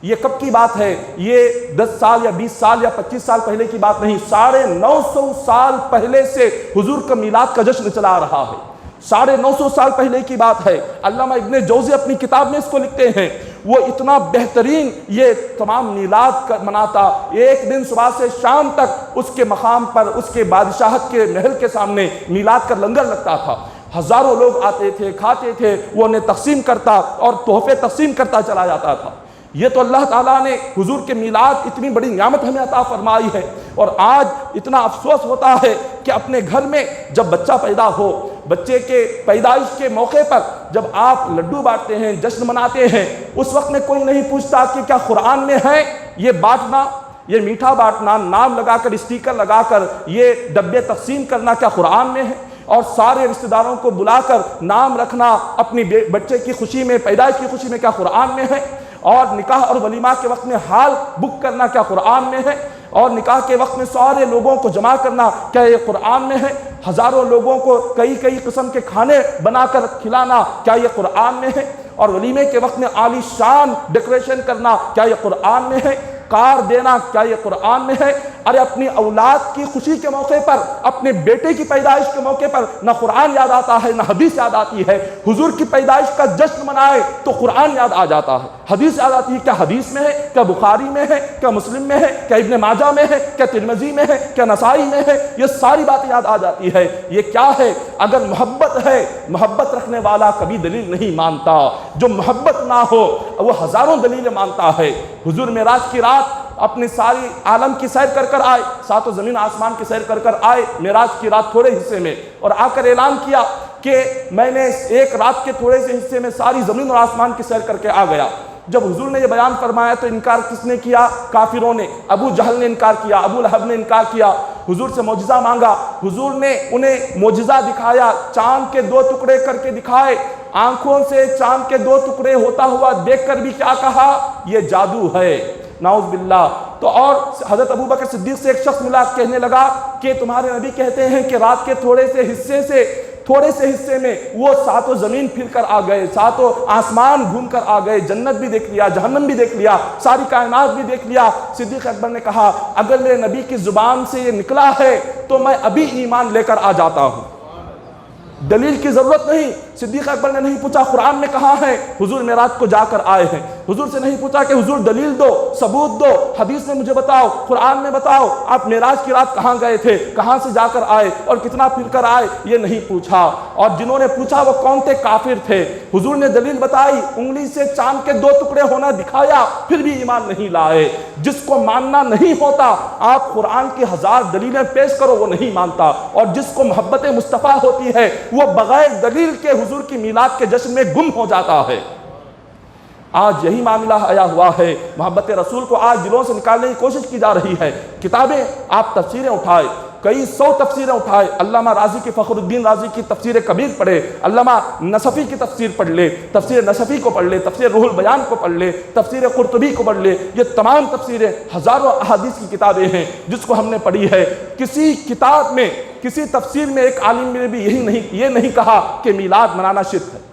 یہ کب کی بات ہے؟ یہ 10 سال یا 20 سال یا 25 سال پہلے کی بات نہیں، 950 سال پہلے سے حضور کا میلاد کا جشن چلا آ رہا ہے، 950 سال پہلے کی بات ہے۔ علامہ ابن جوزی اپنی کتاب میں اس کو لکھتے ہیں، وہ اتنا بہترین یہ تمام میلاد مناتا، ایک دن صبح سے شام تک اس کے مقام پر، اس کے بادشاہت کے محل کے سامنے میلاد کا لنگر لگتا تھا، ہزاروں لوگ آتے تھے، کھاتے تھے، وہ انہیں تقسیم کرتا اور تحفے تقسیم کرتا چلا جاتا تھا۔ یہ تو اللہ تعالیٰ نے حضور کے میلاد اتنی بڑی نعمت ہمیں عطا فرمائی ہے، اور آج اتنا افسوس ہوتا ہے کہ اپنے گھر میں جب بچہ پیدا ہو، بچے کے پیدائش کے موقع پر جب آپ لڈو بانٹتے ہیں، جشن مناتے ہیں، اس وقت میں کوئی نہیں پوچھتا کہ کیا قرآن میں ہے یہ بانٹنا، یہ میٹھا بانٹنا، نام لگا کر، اسٹیکر لگا کر یہ ڈبے تقسیم کرنا کیا قرآن میں ہے؟ اور سارے رشتہ داروں کو بلا کر نام رکھنا اپنی بچے کی خوشی میں، پیدائش کی خوشی میں، کیا قرآن میں ہے؟ اور نکاح اور ولیمہ کے وقت میں ہال بک کرنا کیا قرآن میں ہے؟ اور نکاح کے وقت میں سارے لوگوں کو جمع کرنا کیا یہ قرآن میں ہے؟ ہزاروں لوگوں کو کئی قسم کے کھانے بنا کر کھلانا کیا یہ قرآن میں ہے؟ اور ولیمے کے وقت میں عالی شان ڈیکوریشن کرنا کیا یہ قرآن میں ہے؟ کار دینا کیا یہ قرآن میں ہے؟ ارے اپنی اولاد کی خوشی کے موقع پر، اپنے بیٹے کی پیدائش کے موقع پر نہ قرآن یاد آتا ہے نہ حدیث یاد آتی ہے۔ حضور کی پیدائش کا جشن منائے تو قرآن یاد آ جاتا ہے، حدیث یاد آتی ہے۔ کیا حدیث میں ہے؟ کیا بخاری میں ہے؟ کیا مسلم میں ہے؟ کیا ابن ماجہ میں ہے؟ کیا ترمذی میں ہے؟ کیا نسائی میں ہے؟ یہ ساری باتیں یاد آ جاتی ہے۔ یہ کیا ہے؟ اگر محبت ہے، محبت رکھنے والا کبھی دلیل نہیں مانتا، جو محبت نہ ہو وہ ہزاروں دلیلیں مانتا ہے۔ حضور معراج کی رات اپنے ساری عالم کی سیر کر آئے، ساتوں زمین آسمان کی سیر کر آئے معراج کی رات تھوڑے حصے میں، اور آ کر اعلان کیا کہ میں نے ایک رات کے تھوڑے سے حصے میں ساری زمین اور آسمان کی سیر کر کے آ گیا۔ جب حضور نے یہ بیان فرمایا تو انکار کس نے کیا؟ کافروں نے۔ ابو جہل نے انکار کیا، ابو لہب نے انکار کیا۔ حضور سے معجزہ مانگا، حضور نے انہیں معجزہ دکھایا، چاند کے 2 ٹکڑے کر کے دکھائے، آنکھوں سے چاند کے 2 ٹکڑے ہوتا ہوا دیکھ کر بھی کیا کہا؟ یہ جادو ہے، نعوذ باللہ۔ تو اور حضرت ابوبکر صدیق سے ایک شخص ملا، کہنے لگا کہ تمہارے نبی کہتے ہیں کہ رات کے تھوڑے سے حصے میں وہ 7 زمین پھر کر آ گئے، 7 آسمان گھوم کر آ گئے، جنت بھی دیکھ لیا، جہنم بھی دیکھ لیا، ساری کائنات بھی دیکھ لیا۔ صدیق اکبر نے کہا اگر میرے نبی کی زبان سے یہ نکلا ہے تو میں ابھی ایمان لے کر آ جاتا ہوں، دلیل کی ضرورت نہیں۔ صدیق اکبر نے نہیں پوچھا قرآن میں کہاں ہے، حضور معراج کو جا کر آئے ہیں۔ حضور سے نہیں پوچھا کہ حضور دلیل دو، ثبوت دو، حدیث میں مجھے بتاؤ، قرآن میں بتاؤ، آپ معراج کی رات کہاں گئے تھے، کہاں سے جا کر آئے اور کتنا پھر کر آئے، یہ نہیں پوچھا۔ اور جنہوں نے پوچھا وہ کون تھے؟ کافر تھے۔ حضور نے دلیل بتائی، انگلی سے چاند کے 2 ٹکڑے ہونا دکھایا، پھر بھی ایمان نہیں لائے۔ جس کو ماننا نہیں ہوتا آپ قرآن کی 1000 دلیلیں پیش کرو وہ نہیں مانتا، اور جس کو محبت مصطفیٰ ہوتی ہے وہ بغیر دلیل کے حضور کی میلاد کے جشن میں گم ہو جاتا ہے۔ آج یہی معاملہ آیا ہوا ہے، محبت رسول کو آج دلوں سے نکالنے کی کوشش کی جا رہی ہے۔ کتابیں آپ تفسیریں اٹھائے، کئی 100 تفسیریں اٹھائے، علامہ رازی کی، فخر الدین رازی کی تفسیر کبیر پڑھے، علامہ نصفی کی تفسیر پڑھ لے، تفسیر نصفی کو پڑھ لے، تفسیر روح البیان کو پڑھ لے، تفسیر قرطبی کو پڑھ لے۔ یہ تمام تفسیریں ہزاروں احادیث کی کتابیں ہیں جس کو ہم نے پڑھی ہے۔ کسی کتاب میں، کسی تفسیر میں ایک عالم نے بھی یہ نہیں کہا کہ میلاد منانا شرک ہے۔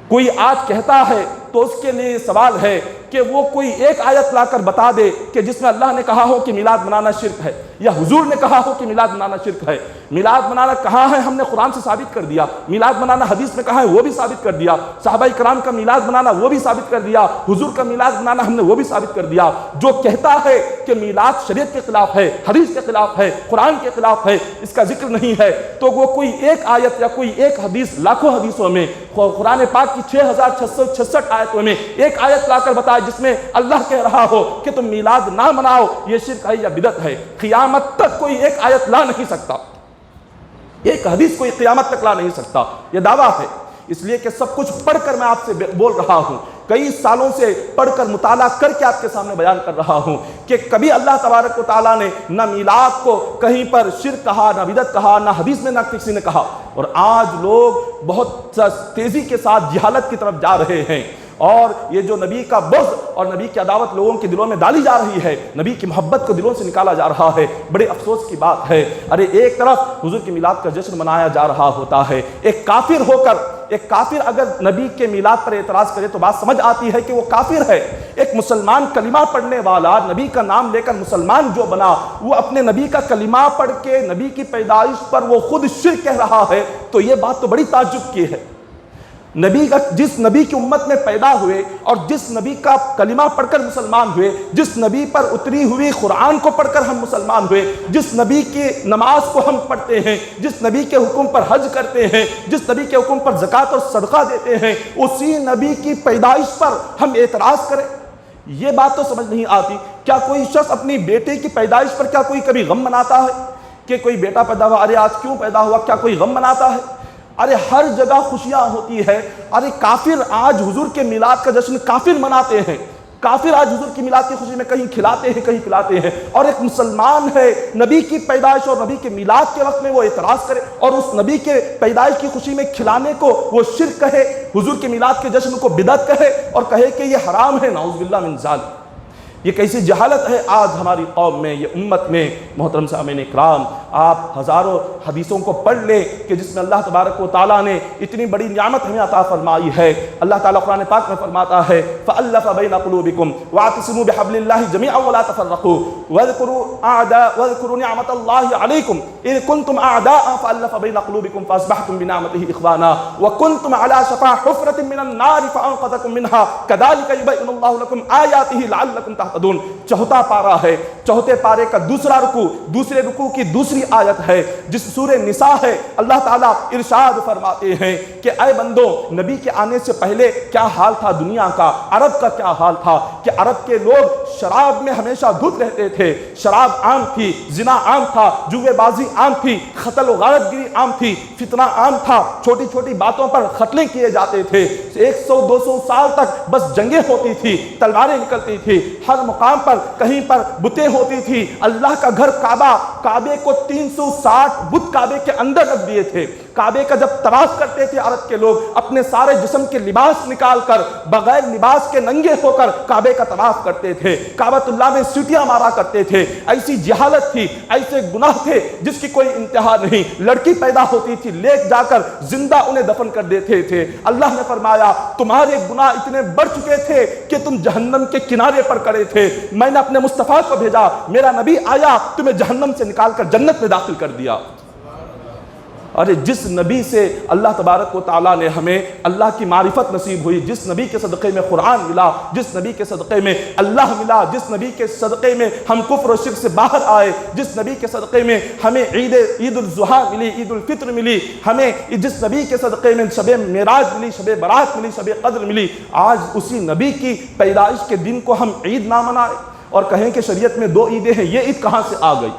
کوئی آج کہتا ہے تو اس کے لیے سوال ہے کہ وہ کوئی ایک آیت لا کر بتا دے کہ جس میں اللہ نے کہا ہو کہ میلاد منانا شرک ہے، یا حضور نے کہا ہو کہ میلاد منانا شرک ہے۔ میلاد منانا کہاں ہے؟ ہم نے قرآن سے ثابت کر دیا۔ میلاد منانا حدیث میں کہاں ہے؟ وہ بھی ثابت کر دیا۔ صحابہ کرام کا میلاد منانا وہ بھی ثابت کر دیا۔ حضور کا میلاد منانا ہم نے وہ بھی ثابت کر دیا۔ جو کہتا ہے کہ میلاد شریعت کے خلاف ہے، حدیث کے خلاف ہے، قرآن کے خلاف ہے، اس کا ذکر نہیں ہے، تو وہ کوئی ایک آیت یا کوئی ایک حدیث لاکھوں حدیثوں میں، قرآن پاک کی 6666 آیتوں میں ایک آیت لا کر بتائے جس میں اللہ کہہ رہا ہو کہ تم میلاد نہ مناؤ، یہ شرک ہے یا بدعت ہے۔ قیامت تک کوئی ایک آیت لا نہیں سکتا، ایک حدیث کوئی قیامت تک لا نہیں سکتا، یہ دعویٰ ہے۔ اس لیے کہ سب کچھ پڑھ کر میں آپ سے بول رہا ہوں، کئی سالوں سے پڑھ کر مطالعہ کر کے آپ کے سامنے بیان کر رہا ہوں کہ کبھی اللہ تبارک و تعالیٰ نے نہ میلاد کو کہیں پر شرک کہا، نہ بدعت کہا، نہ حدیث میں نہ کسی نے کہا۔ اور آج لوگ بہت تیزی کے ساتھ جہالت کی طرف جا رہے ہیں، اور یہ جو نبی کا بغض اور نبی کی عداوت لوگوں کے دلوں میں ڈالی جا رہی ہے، نبی کی محبت کو دلوں سے نکالا جا رہا ہے، بڑے افسوس کی بات ہے۔ ارے ایک طرف حضور کی میلاد کا جشن منایا جا رہا ہوتا ہے، ایک کافر ہو کر، ایک کافر اگر نبی کے میلاد پر اعتراض کرے تو بات سمجھ آتی ہے کہ وہ کافر ہے۔ ایک مسلمان کلمہ پڑھنے والا، نبی کا نام لے کر مسلمان جو بنا، وہ اپنے نبی کا کلمہ پڑھ کے نبی کی پیدائش پر وہ خود شرک کہہ رہا ہے، تو یہ بات تو بڑی تعجب کی ہے۔ نبی کا، جس نبی کی امت میں پیدا ہوئے اور جس نبی کا کلمہ پڑھ کر مسلمان ہوئے، جس نبی پر اتری ہوئی قرآن کو پڑھ کر ہم مسلمان ہوئے، جس نبی کی نماز کو ہم پڑھتے ہیں، جس نبی کے حکم پر حج کرتے ہیں، جس نبی کے حکم پر زکوٰۃ اور صدقہ دیتے ہیں، اسی نبی کی پیدائش پر ہم اعتراض کریں، یہ بات تو سمجھ نہیں آتی۔ کیا کوئی شخص اپنی بیٹے کی پیدائش پر کیا کوئی کبھی غم مناتا ہے کہ کوئی بیٹا پیدا ہوا، ارے آج کیوں پیدا ہوا، کیا کوئی غم مناتا ہے؟ ارے ہر جگہ خوشیاں ہوتی ہے۔ ارے کافر آج حضور کے میلاد کا جشن کافر مناتے ہیں، کافر آج حضور کی میلاد کی خوشی میں کہیں کھلاتے ہیں کہیں پلاتے ہیں، اور ایک مسلمان ہے نبی کی پیدائش اور نبی کے میلاد کے وقت میں وہ اعتراض کرے اور اس نبی کے پیدائش کی خوشی میں کھلانے کو وہ شرک کہے، حضور کے میلاد کے جشن کو بدعت کہے اور کہے کہ یہ حرام ہے، نعوذ باللہ من ذالک۔ یہ کیسی جہالت ہے آج ہماری قوم میں، یہ امت میں۔ محترم سامعین اکرام، آپ ہزاروں حدیثوں کو پڑھ لیں کہ جس میں اللہ تبارک و تعالیٰ نے اتنی بڑی نعمت ہمیں عطا فرمائی ہے۔ اللہ تعالیٰ قرآن پاک میں فرماتا ہے فَأَلَّفَ بَيْنَ قُلُوبِكُمْ وَاعْتَصِمُوا بِحَبْلِ اللَّهِ جَمِيعًا وَلَا تَفَرَّقُوا وَاذْكُرُوا نِعْمَةَ اللَّهِ عَلَيْكُمْ إِذْ كُنْتُمْ أَعْدَاءً فَأَلَّفَ بَيْنَ قُلُوبِكُمْ فَأَصْبَحْتُمْ بِنِعْمَتِهِ إِخْوَانًا وَكُنْتُمْ عَلَى شَفَا حُفْرَةٍ مِّنَ النَّارِ فَأَنقَذَكُم مِّنْهَا كَذَلِكَ يُبَيِّنُ اللَّهُ لَكُمْ آيَاتِهِ لَعَلَّكُمْ تَهْتَدُونَ۔ چوتھا پارہ ہے، چوتھے پارے کا دوسرا رکوع، دوسرے رکوع کی دوسری آیت ہے جس سورہ نساء ہے۔ اللہ تعالیٰ ارشاد فرماتے ہیں کہ اے بندو، نبی کے آنے سے پہلے کیا حال تھا دنیا کا، عرب کا کیا حال تھا کہ عرب کے لوگ شراب میں ہمیشہ دھت رہتے تھے، شراب عام تھی، زنا عام تھا، جوے بازی عام تھی، قتل و غارت گری عام تھی، فتنہ عام تھا، چھوٹی چھوٹی باتوں پر قتلیں کیے جاتے تھے، 100-200 سال تک بس جنگیں ہوتی تھی، تلواریں نکلتی تھی، ہر مقام پر کہیں پر بتیں ہوتی تھی۔ اللہ کا گھر کعبہ، کعبے کو 360 بت کعبے کے اندر رکھ دیے تھے۔ کعبے کا جب طواف کرتے تھے عرب کے لوگ، اپنے سارے جسم کے لباس نکال کر، بغیر لباس کے ننگے ہو کر کعبے کا طواف کرتے تھے، کعبۃ اللہ میں سیٹیاں مارا کرتے تھے۔ ایسی جہالت تھی، ایسے گناہ تھے جس کی کوئی انتہا نہیں۔ لڑکی پیدا ہوتی تھی، لے جا کر زندہ انہیں دفن کر دیتے تھے۔ اللہ نے فرمایا تمہارے گناہ اتنے بڑھ چکے تھے کہ تم جہنم کے کنارے پر کھڑے تھے، میں نے اپنے مصطفیٰ کو بھیجا، میرا نبی آیا، تمہیں جہنم سے نکال کر جنت میں داخل کر دیا۔ اور جس نبی سے اللہ تبارک و تعالیٰ نے ہمیں اللہ کی معرفت نصیب ہوئی، جس نبی کے صدقے میں قرآن ملا، جس نبی کے صدقے میں اللہ ملا، جس نبی کے صدقے میں ہم کفر و شرک سے باہر آئے، جس نبی کے صدقے میں ہمیں عید الاضحیٰ ملی، عید الفطر ملی، ہمیں جس نبی کے صدقے میں شب معراج ملی، شب برات ملی، شب قدر ملی، آج اسی نبی کی پیدائش کے دن کو ہم عید نہ منائیں اور کہیں کہ شریعت میں 2 عیدیں ہیں، یہ عید کہاں سے آ گئی؟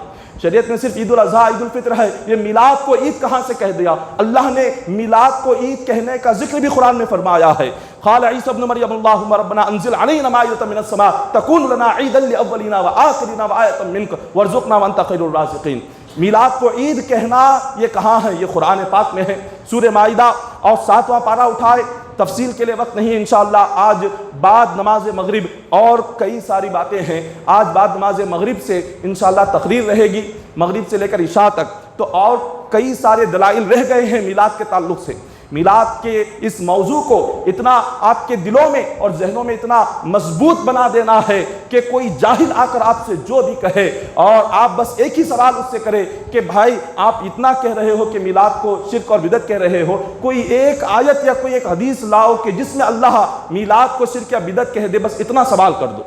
شریعت میں صرف عید الاضحیٰ عید الفطر ہے، یہ میلاد کو عید کہاں سے کہہ دیا؟ اللہ نے میلاد کو عید کہنے کا ذکر بھی قرآن میں فرمایا ہے۔ قال عیسی ابن مریم اللہم ربنا انزل علینا مائدۃ من السماء تکون لنا عیدا لاولنا وآخرنا وآیۃ منک وارزقنا وانت خیر الرازقین۔ میلاد کو عید کہنا یہ کہاں ہے؟ یہ قرآن پاک میں ہے۔ سورہ مائدہ اور 7واں پارہ اٹھائے، تفصیل کے لیے وقت نہیں، انشاءاللہ آج بعد نماز مغرب اور کئی ساری باتیں ہیں، آج بعد نماز مغرب سے انشاءاللہ تقریر رہے گی، مغرب سے لے کر عشاء تک، تو اور کئی سارے دلائل رہ گئے ہیں میلاد کے تعلق سے۔ میلاد کے اس موضوع کو اتنا آپ کے دلوں میں اور ذہنوں میں اتنا مضبوط بنا دینا ہے کہ کوئی جاہل آ کر آپ سے جو بھی کہے اور آپ بس ایک ہی سوال اس سے کرے کہ بھائی آپ اتنا کہہ رہے ہو کہ میلاد کو شرک اور بدعت کہہ رہے ہو، کوئی ایک آیت یا کوئی ایک حدیث لاؤ کہ جس میں اللہ میلاد کو شرک یا بدعت کہہ دے، بس اتنا سوال کر دو،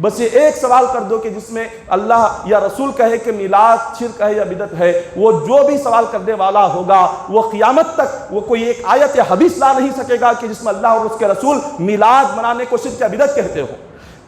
بس یہ ایک سوال کر دو کہ جس میں اللہ یا رسول کہے کہ میلاد شرک ہے یا بدعت ہے۔ وہ جو بھی سوال کرنے والا ہوگا وہ قیامت تک وہ کوئی ایک آیت یا حدیث لا نہیں سکے گا کہ جس میں اللہ اور اس کے رسول میلاد منانے کو شرک یا بدعت کہتے ہو۔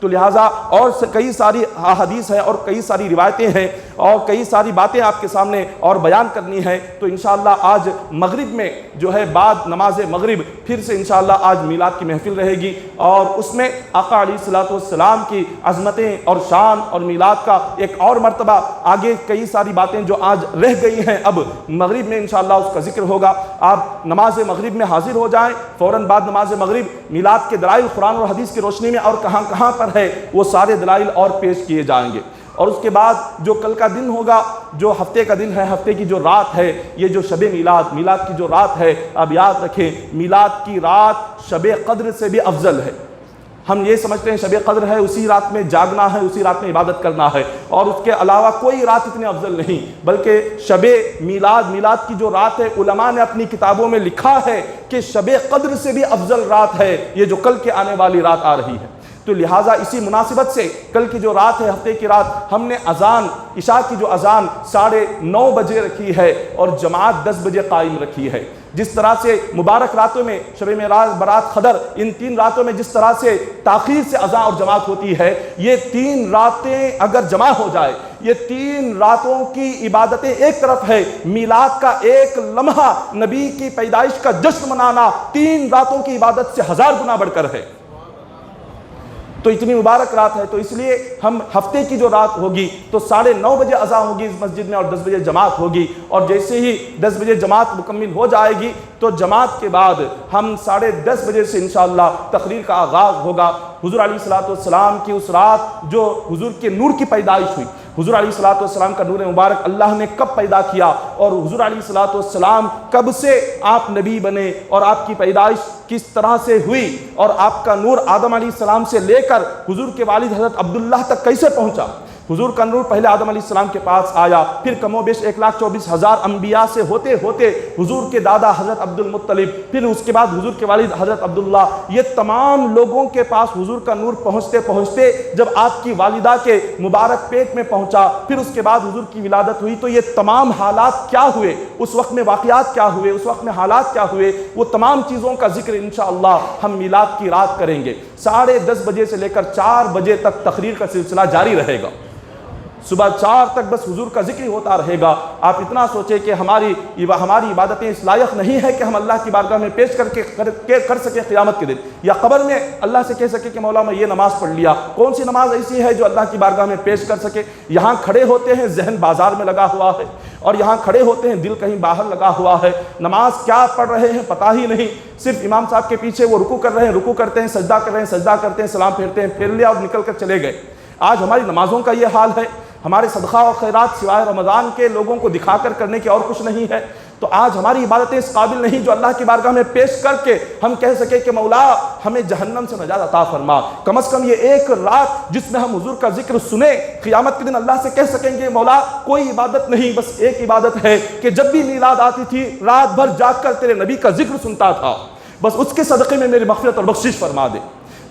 تو لہٰذا اور کئی ساری احادیث ہیں اور کئی ساری روایتیں ہیں اور کئی ساری باتیں آپ کے سامنے اور بیان کرنی ہے، تو انشاءاللہ آج مغرب میں جو ہے بعد نماز مغرب پھر سے انشاءاللہ آج میلاد کی محفل رہے گی، اور اس میں آقا علیہ الصلوۃ والسلام کی عظمتیں اور شان اور میلاد کا ایک اور مرتبہ آگے کئی ساری باتیں جو آج رہ گئی ہیں اب مغرب میں انشاءاللہ اس کا ذکر ہوگا۔ آپ نماز مغرب میں حاضر ہو جائیں، فوراً بعد نماز مغرب میلاد کے دلائل قرآن اور حدیث کی روشنی میں اور کہاں کہاں پر ہے وہ سارے دلائل اور پیش کیے جائیں گے۔ اور اس کے بعد جو کل کا دن ہوگا، جو ہفتے کا دن ہے، ہفتے کی جو رات ہے، یہ جو شب میلاد، میلاد کی جو رات ہے، اب یاد رکھیں میلاد کی رات شب قدر سے بھی افضل ہے۔ ہم یہ سمجھتے ہیں شب قدر ہے اسی رات میں جاگنا ہے، اسی رات میں عبادت کرنا ہے، اور اس کے علاوہ کوئی رات اتنے افضل نہیں، بلکہ شب میلاد، میلاد کی جو رات ہے علماء نے اپنی کتابوں میں لکھا ہے کہ شب قدر سے بھی افضل رات ہے یہ جو کل کے آنے والی رات آ رہی ہے۔ تو لہٰذا اسی مناسبت سے کل کی جو رات ہے، ہفتے کی رات، ہم نے اذان عشاء کی جو اذان 9:30 بجے رکھی ہے اور جماعت 10 بجے قائم رکھی ہے۔ جس طرح سے مبارک راتوں میں شب معراج، برات، قدر، ان 3 راتوں میں جس طرح سے تاخیر سے اذان اور جماعت ہوتی ہے، یہ 3 راتیں اگر جمع ہو جائے، یہ 3 راتوں کی عبادتیں ایک طرف ہے، میلاد کا ایک لمحہ نبی کی پیدائش کا جشن منانا 3 راتوں کی عبادت سے 1000 گنا بڑھ کر ہے۔ تو اتنی مبارک رات ہے، تو اس لیے ہم ہفتے کی جو رات ہوگی تو 9:30 بجے اذان ہوگی اس مسجد میں اور 10 بجے جماعت ہوگی، اور جیسے ہی 10 بجے جماعت مکمل ہو جائے گی تو جماعت کے بعد ہم 10:30 بجے سے انشاءاللہ تقریر کا آغاز ہوگا۔ حضور علیہ السلام کی اس رات جو حضور کے نور کی پیدائش ہوئی، حضور علیہ السلام کا نور مبارک اللہ نے کب پیدا کیا، اور حضور علیہ السلام کب سے آپ نبی بنے، اور آپ کی پیدائش کس طرح سے ہوئی، اور آپ کا نور آدم علیہ السلام سے لے کر حضور کے والد حضرت عبداللہ تک کیسے پہنچا۔ حضور کا نور پہلے آدم علیہ السلام کے پاس آیا، پھر کم و بیش 1,24,000 انبیاء سے ہوتے ہوتے حضور کے دادا حضرت عبد المطلب، پھر اس کے بعد حضور کے والد حضرت عبداللہ، یہ تمام لوگوں کے پاس حضور کا نور پہنچتے پہنچتے جب آپ کی والدہ کے مبارک پیٹ میں پہنچا، پھر اس کے بعد حضور کی ولادت ہوئی، تو یہ تمام حالات کیا ہوئے، اس وقت میں واقعات کیا ہوئے، اس وقت میں حالات کیا ہوئے، وہ تمام چیزوں کا ذکر انشاءاللہ ہم میلاد کی رات کریں گے۔ 10:30 بجے سے لے کر 4 بجے تک تقریر کا سلسلہ جاری رہے گا، صبح 4 تک بس حضور کا ذکر ہوتا رہے گا۔ آپ اتنا سوچیں کہ ہماری عبادتیں اس لائق نہیں ہے کہ ہم اللہ کی بارگاہ میں پیش کر سکیں قیامت کے دن، یا قبر میں اللہ سے کہہ سکے کہ مولا میں یہ نماز پڑھ لیا۔ کون سی نماز ایسی ہے جو اللہ کی بارگاہ میں پیش کر سکے؟ یہاں کھڑے ہوتے ہیں ذہن بازار میں لگا ہوا ہے، اور یہاں کھڑے ہوتے ہیں دل کہیں باہر لگا ہوا ہے، نماز کیا پڑھ رہے ہیں پتہ ہی نہیں، صرف امام صاحب کے پیچھے وہ رکوع کر رہے ہیں، رکوع کرتے ہیں، سجدہ کر رہے ہیں، سجدہ کرتے ہیں، سلام پھیرتے ہیں، پھیر لیا اور نکل کر چلے گئے۔ آج ہماری نمازوں کا یہ حال ہے، ہمارے صدقہ اور خیرات سوائے رمضان کے لوگوں کو دکھا کر کرنے کی اور کچھ نہیں ہے۔ تو آج ہماری عبادتیں اس قابل نہیں جو اللہ کی بارگاہ میں پیش کر کے ہم کہہ سکے کہ مولا ہمیں جہنم سے نجات عطا فرما۔ کم از کم یہ ایک رات جس میں ہم حضور کا ذکر سنیں، قیامت کے دن اللہ سے کہہ سکیں گے مولا کوئی عبادت نہیں، بس ایک عبادت ہے کہ جب بھی میلاد آتی تھی رات بھر جاگ کر تیرے نبی کا ذکر سنتا تھا، بس اس کے صدقے میں میری مغفرت اور بخشش فرما دے۔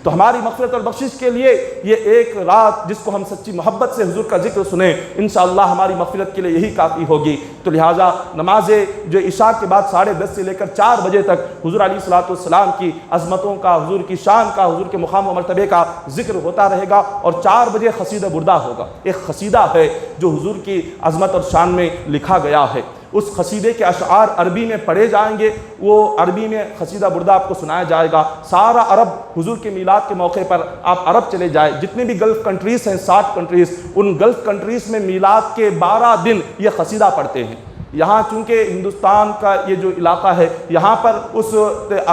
تو ہماری مغفرت اور بخشش کے لیے یہ ایک رات جس کو ہم سچی محبت سے حضور کا ذکر سنیں، انشاءاللہ ہماری مغفرت کے لیے یہی کافی ہوگی۔ تو لہٰذا نماز جو عشاء کے بعد 10:30 سے لے کر 4 بجے تک حضور علیہ السلام کی عظمتوں کا، حضور کی شان کا، حضور کے مقام و مرتبے کا ذکر ہوتا رہے گا، اور 4 بجے قصیدہ بردہ ہوگا۔ ایک قصیدہ ہے جو حضور کی عظمت اور شان میں لکھا گیا ہے، اس قصیدے کے اشعار عربی میں پڑھے جائیں گے، وہ عربی میں قصیدہ بردہ آپ کو سنایا جائے گا۔ سارا عرب حضور کے میلاد کے موقع پر آپ عرب چلے جائیں، جتنے بھی گلف کنٹریز ہیں 60 کنٹریز، ان گلف کنٹریز میں میلاد کے 12 دن یہ قصیدہ پڑھتے ہیں۔ یہاں چونکہ ہندوستان کا یہ جو علاقہ ہے یہاں پر اس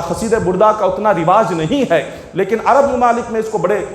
قصیدہ بردہ کا اتنا رواج نہیں ہے، لیکن عرب ممالک میں اس کو بڑے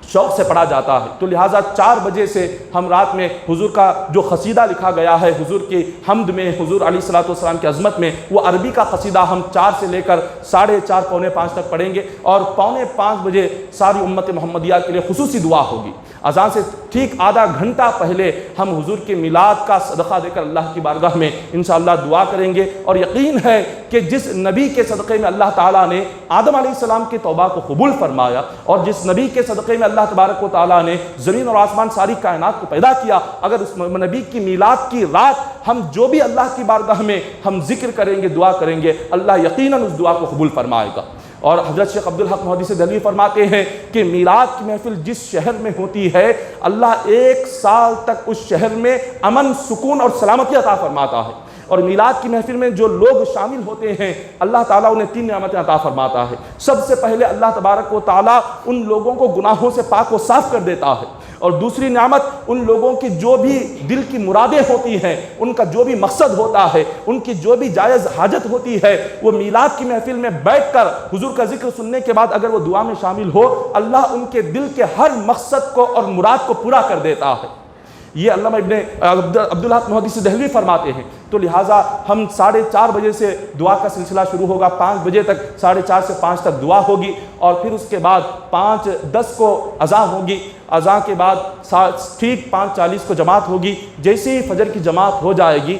شوق سے پڑھا جاتا ہے۔ تو لہٰذا 4 بجے سے ہم رات میں حضور کا جو قصیدہ لکھا گیا ہے حضور کی حمد میں، حضور علیہ السلام کی عظمت میں، وہ عربی کا قصیدہ ہم 4 سے لے کر 4:30 پونے 5 تک پڑھیں گے، اور 4:45 بجے ساری امت محمدیہ کے لیے خصوصی دعا ہوگی۔ اذان سے ٹھیک آدھا گھنٹہ پہلے ہم حضور کے میلاد کا صدقہ دے کر اللہ کی بارگاہ میں انشاءاللہ دعا کریں گے، اور یقین ہے کہ جس نبی کے صدقے میں اللہ تعالیٰ نے آدم علیہ السلام کی توبہ کو قبول فرمایا، اور جس نبی کے صدقے میں اللہ تبارک و تعالیٰ نے زمین اور آسمان ساری کائنات کو پیدا کیا، اگر اس نبی کی میلاد کی رات ہم جو بھی اللہ کی بارگاہ میں ہم ذکر کریں گے، دعا کریں گے، اللہ یقیناً اس دعا کو قبول فرمائے گا۔ اور حضرت شیخ عبدالحق محدث دہلوی فرماتے ہیں کہ میلاد کی محفل جس شہر میں ہوتی ہے اللہ 1 سال تک اس شہر میں امن، سکون اور سلامتی عطا فرماتا ہے، اور میلاد کی محفل میں جو لوگ شامل ہوتے ہیں اللہ تعالیٰ انہیں 3 نعمتیں عطا فرماتا ہے۔ سب سے پہلے اللہ تبارک و تعالیٰ ان لوگوں کو گناہوں سے پاک و صاف کر دیتا ہے، اور دوسری نعمت ان لوگوں کی جو بھی دل کی مرادیں ہوتی ہیں، ان کا جو بھی مقصد ہوتا ہے، ان کی جو بھی جائز حاجت ہوتی ہے، وہ میلاد کی محفل میں بیٹھ کر حضور کا ذکر سننے کے بعد اگر وہ دعا میں شامل ہو، اللہ ان کے دل کے ہر مقصد کو اور مراد کو پورا کر دیتا ہے۔ یہ علامہ ابن عبدالحق محدث دہلوی فرماتے ہیں۔ تو لہٰذا ہم 4:30 بجے سے دعا کا سلسلہ شروع ہوگا، 5 بجے تک 4:30 سے 5 تک دعا ہوگی، اور پھر اس کے بعد 5:10 کو اذان ہوگی، اذان کے بعد ٹھیک 5:40 کو جماعت ہوگی۔ جیسے ہی فجر کی جماعت ہو جائے گی،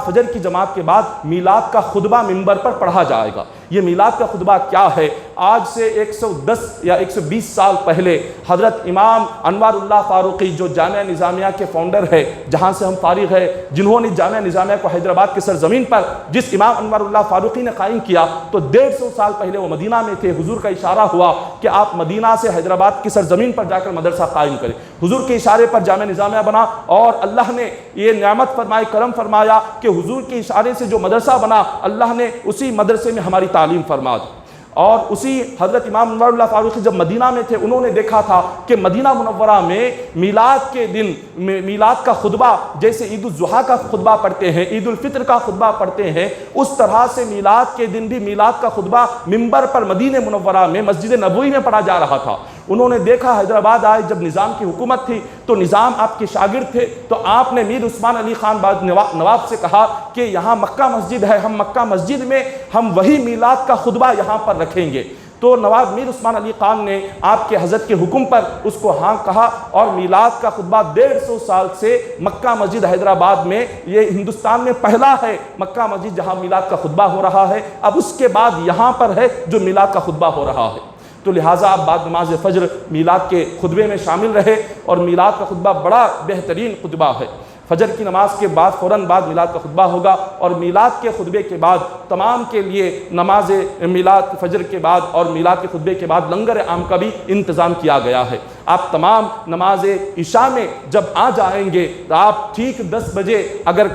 فجر کی جماعت کے بعد میلاد کا خطبہ منبر پر پڑھا جائے گا۔ یہ میلاد کا خطبہ کیا ہے؟ آج سے 110 یا 120 سال پہلے حضرت امام انوار اللہ فاروقی جو جامعہ نظامیہ کے فاؤنڈر ہے، جہاں سے ہم فارغ ہے، جنہوں نے جامعہ نظامیہ کو حیدرآباد کے سرزمین پر جس امام انوار اللہ فاروقی نے قائم کیا، تو 150 سال پہلے وہ مدینہ میں تھے۔ حضور کا اشارہ ہوا کہ آپ مدینہ سے حیدرآباد کی سرزمین پر جا کر مدرسہ قائم کریں۔ حضور کے اشارے پر جامعہ نظامیہ بنا، اور اللہ نے یہ نعمت فرمائی، کرم فرمایا کہ حضور کے اشارے سے جو مدرسہ بنا، اللہ نے اسی مدرسے میں ہماری تعلیم فرما دی۔ اور اسی حضرت امام انوار اللہ فاروقی جب مدینہ میں تھے انہوں نے دیکھا تھا کہ مدینہ منورہ میں میلاد کے دن میلاد کا خطبہ جیسے عید الاضحیٰ کا خطبہ پڑھتے ہیں، عید الفطر کا خطبہ پڑھتے ہیں، اس طرح سے میلاد کے دن بھی میلاد کا خطبہ منبر پر مدینہ منورہ میں مسجد نبوی میں پڑھا جا رہا تھا۔ انہوں نے دیکھا حیدرآباد آئے جب نظام کی حکومت تھی تو نظام آپ کے شاگرد تھے، تو آپ نے میر عثمان علی خان نواب سے کہا کہ یہاں مکہ مسجد ہے، ہم مکہ مسجد میں ہم وہی میلاد کا خطبہ یہاں پر رکھیں گے۔ تو نواب میر عثمان علی خان نے آپ کے حضرت کے حکم پر اس کو ہاں کہا، اور میلاد کا خطبہ 150 سال سے مکہ مسجد حیدرآباد میں، یہ ہندوستان میں پہلا ہے مکہ مسجد جہاں میلاد کا خطبہ ہو رہا ہے، اب اس کے بعد یہاں پر ہے جو میلاد کا خطبہ ہو رہا ہے۔ تو لہٰذا آپ بعد نماز فجر میلاد کے خطبے میں شامل رہے، اور میلاد کا خطبہ بڑا بہترین خطبہ ہے۔ فجر کی نماز کے بعد فوراً بعد میلاد کا خطبہ ہوگا، اور میلاد کے خطبے کے بعد تمام کے لیے نماز میلاد فجر کے بعد اور میلاد کے خطبے کے بعد لنگر عام کا بھی انتظام کیا گیا ہے۔ آپ تمام نماز عشاء میں جب آ جائیں گے تو آپ ٹھیک 10 بجے اگر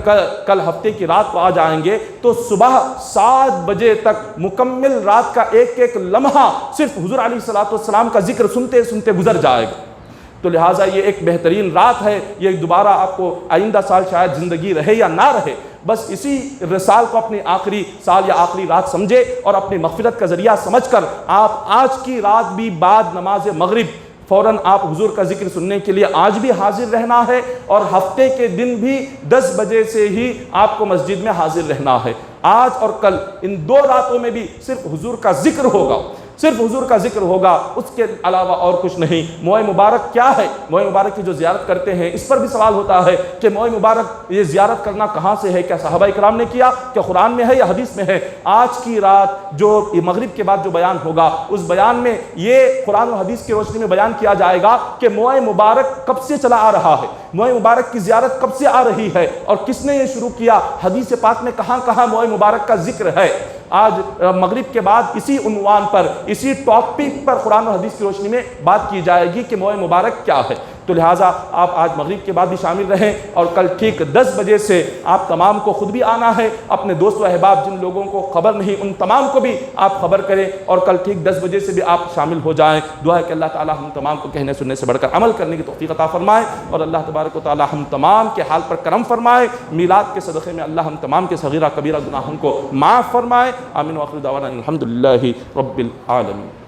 کل ہفتے کی رات کو آ جائیں گے تو صبح 7 بجے تک مکمل رات کا ایک ایک لمحہ صرف حضور علیہ السلام کا ذکر سنتے سنتے گزر جائے گا۔ تو لہٰذا یہ ایک بہترین رات ہے، یہ دوبارہ آپ کو آئندہ سال شاید زندگی رہے یا نہ رہے، بس اسی سال کو اپنی آخری سال یا آخری رات سمجھے اور اپنی مغفرت کا ذریعہ سمجھ کر آپ آج کی رات بھی بعد نماز مغرب فوراً آپ حضور کا ذکر سننے کے لیے آج بھی حاضر رہنا ہے، اور ہفتے کے دن بھی 10 بجے سے ہی آپ کو مسجد میں حاضر رہنا ہے۔ آج اور کل ان 2 راتوں میں بھی صرف حضور کا ذکر ہوگا، صرف حضور کا ذکر ہوگا، اس کے علاوہ اور کچھ نہیں۔ موئے مبارک کیا ہے؟ موئے مبارک کی جو زیارت کرتے ہیں اس پر بھی سوال ہوتا ہے کہ موئے مبارک یہ زیارت کرنا کہاں سے ہے؟ کیا صحابہ اکرام نے کیا؟ کیا قرآن میں ہے یا حدیث میں ہے؟ آج کی رات جو مغرب کے بعد جو بیان ہوگا اس بیان میں یہ قرآن و حدیث کی روشنی میں بیان کیا جائے گا کہ موئے مبارک کب سے چلا آ رہا ہے، موئے مبارک کی زیارت کب سے آ رہی ہے، اور کس نے یہ شروع کیا، حدیث پاک میں کہاں کہاں موئے مبارک کا ذکر ہے۔ آج مغرب کے بعد اسی عنوان پر، اسی ٹاپک پر قرآن و حدیث کی روشنی میں بات کی جائے گی کہ موئے مبارک کیا ہے۔ تو لہٰذا آپ آج مغرب کے بعد بھی شامل رہیں، اور کل ٹھیک 10 بجے سے آپ تمام کو خود بھی آنا ہے، اپنے دوست و احباب جن لوگوں کو خبر نہیں ان تمام کو بھی آپ خبر کریں، اور کل ٹھیک 10 بجے سے بھی آپ شامل ہو جائیں۔ دعا ہے کہ اللہ تعالی ہم تمام کو کہنے سننے سے بڑھ کر عمل کرنے کی توفیق عطا فرمائے، اور اللہ تبارک و تعالی ہم تمام کے حال پر کرم فرمائے۔ میلاد کے صدقے میں اللہ ہم تمام کے صغیرہ کبیرہ گناہوں کو معاف فرمائے۔ آمین و آخر دعوانا الحمدللہ رب العالمین۔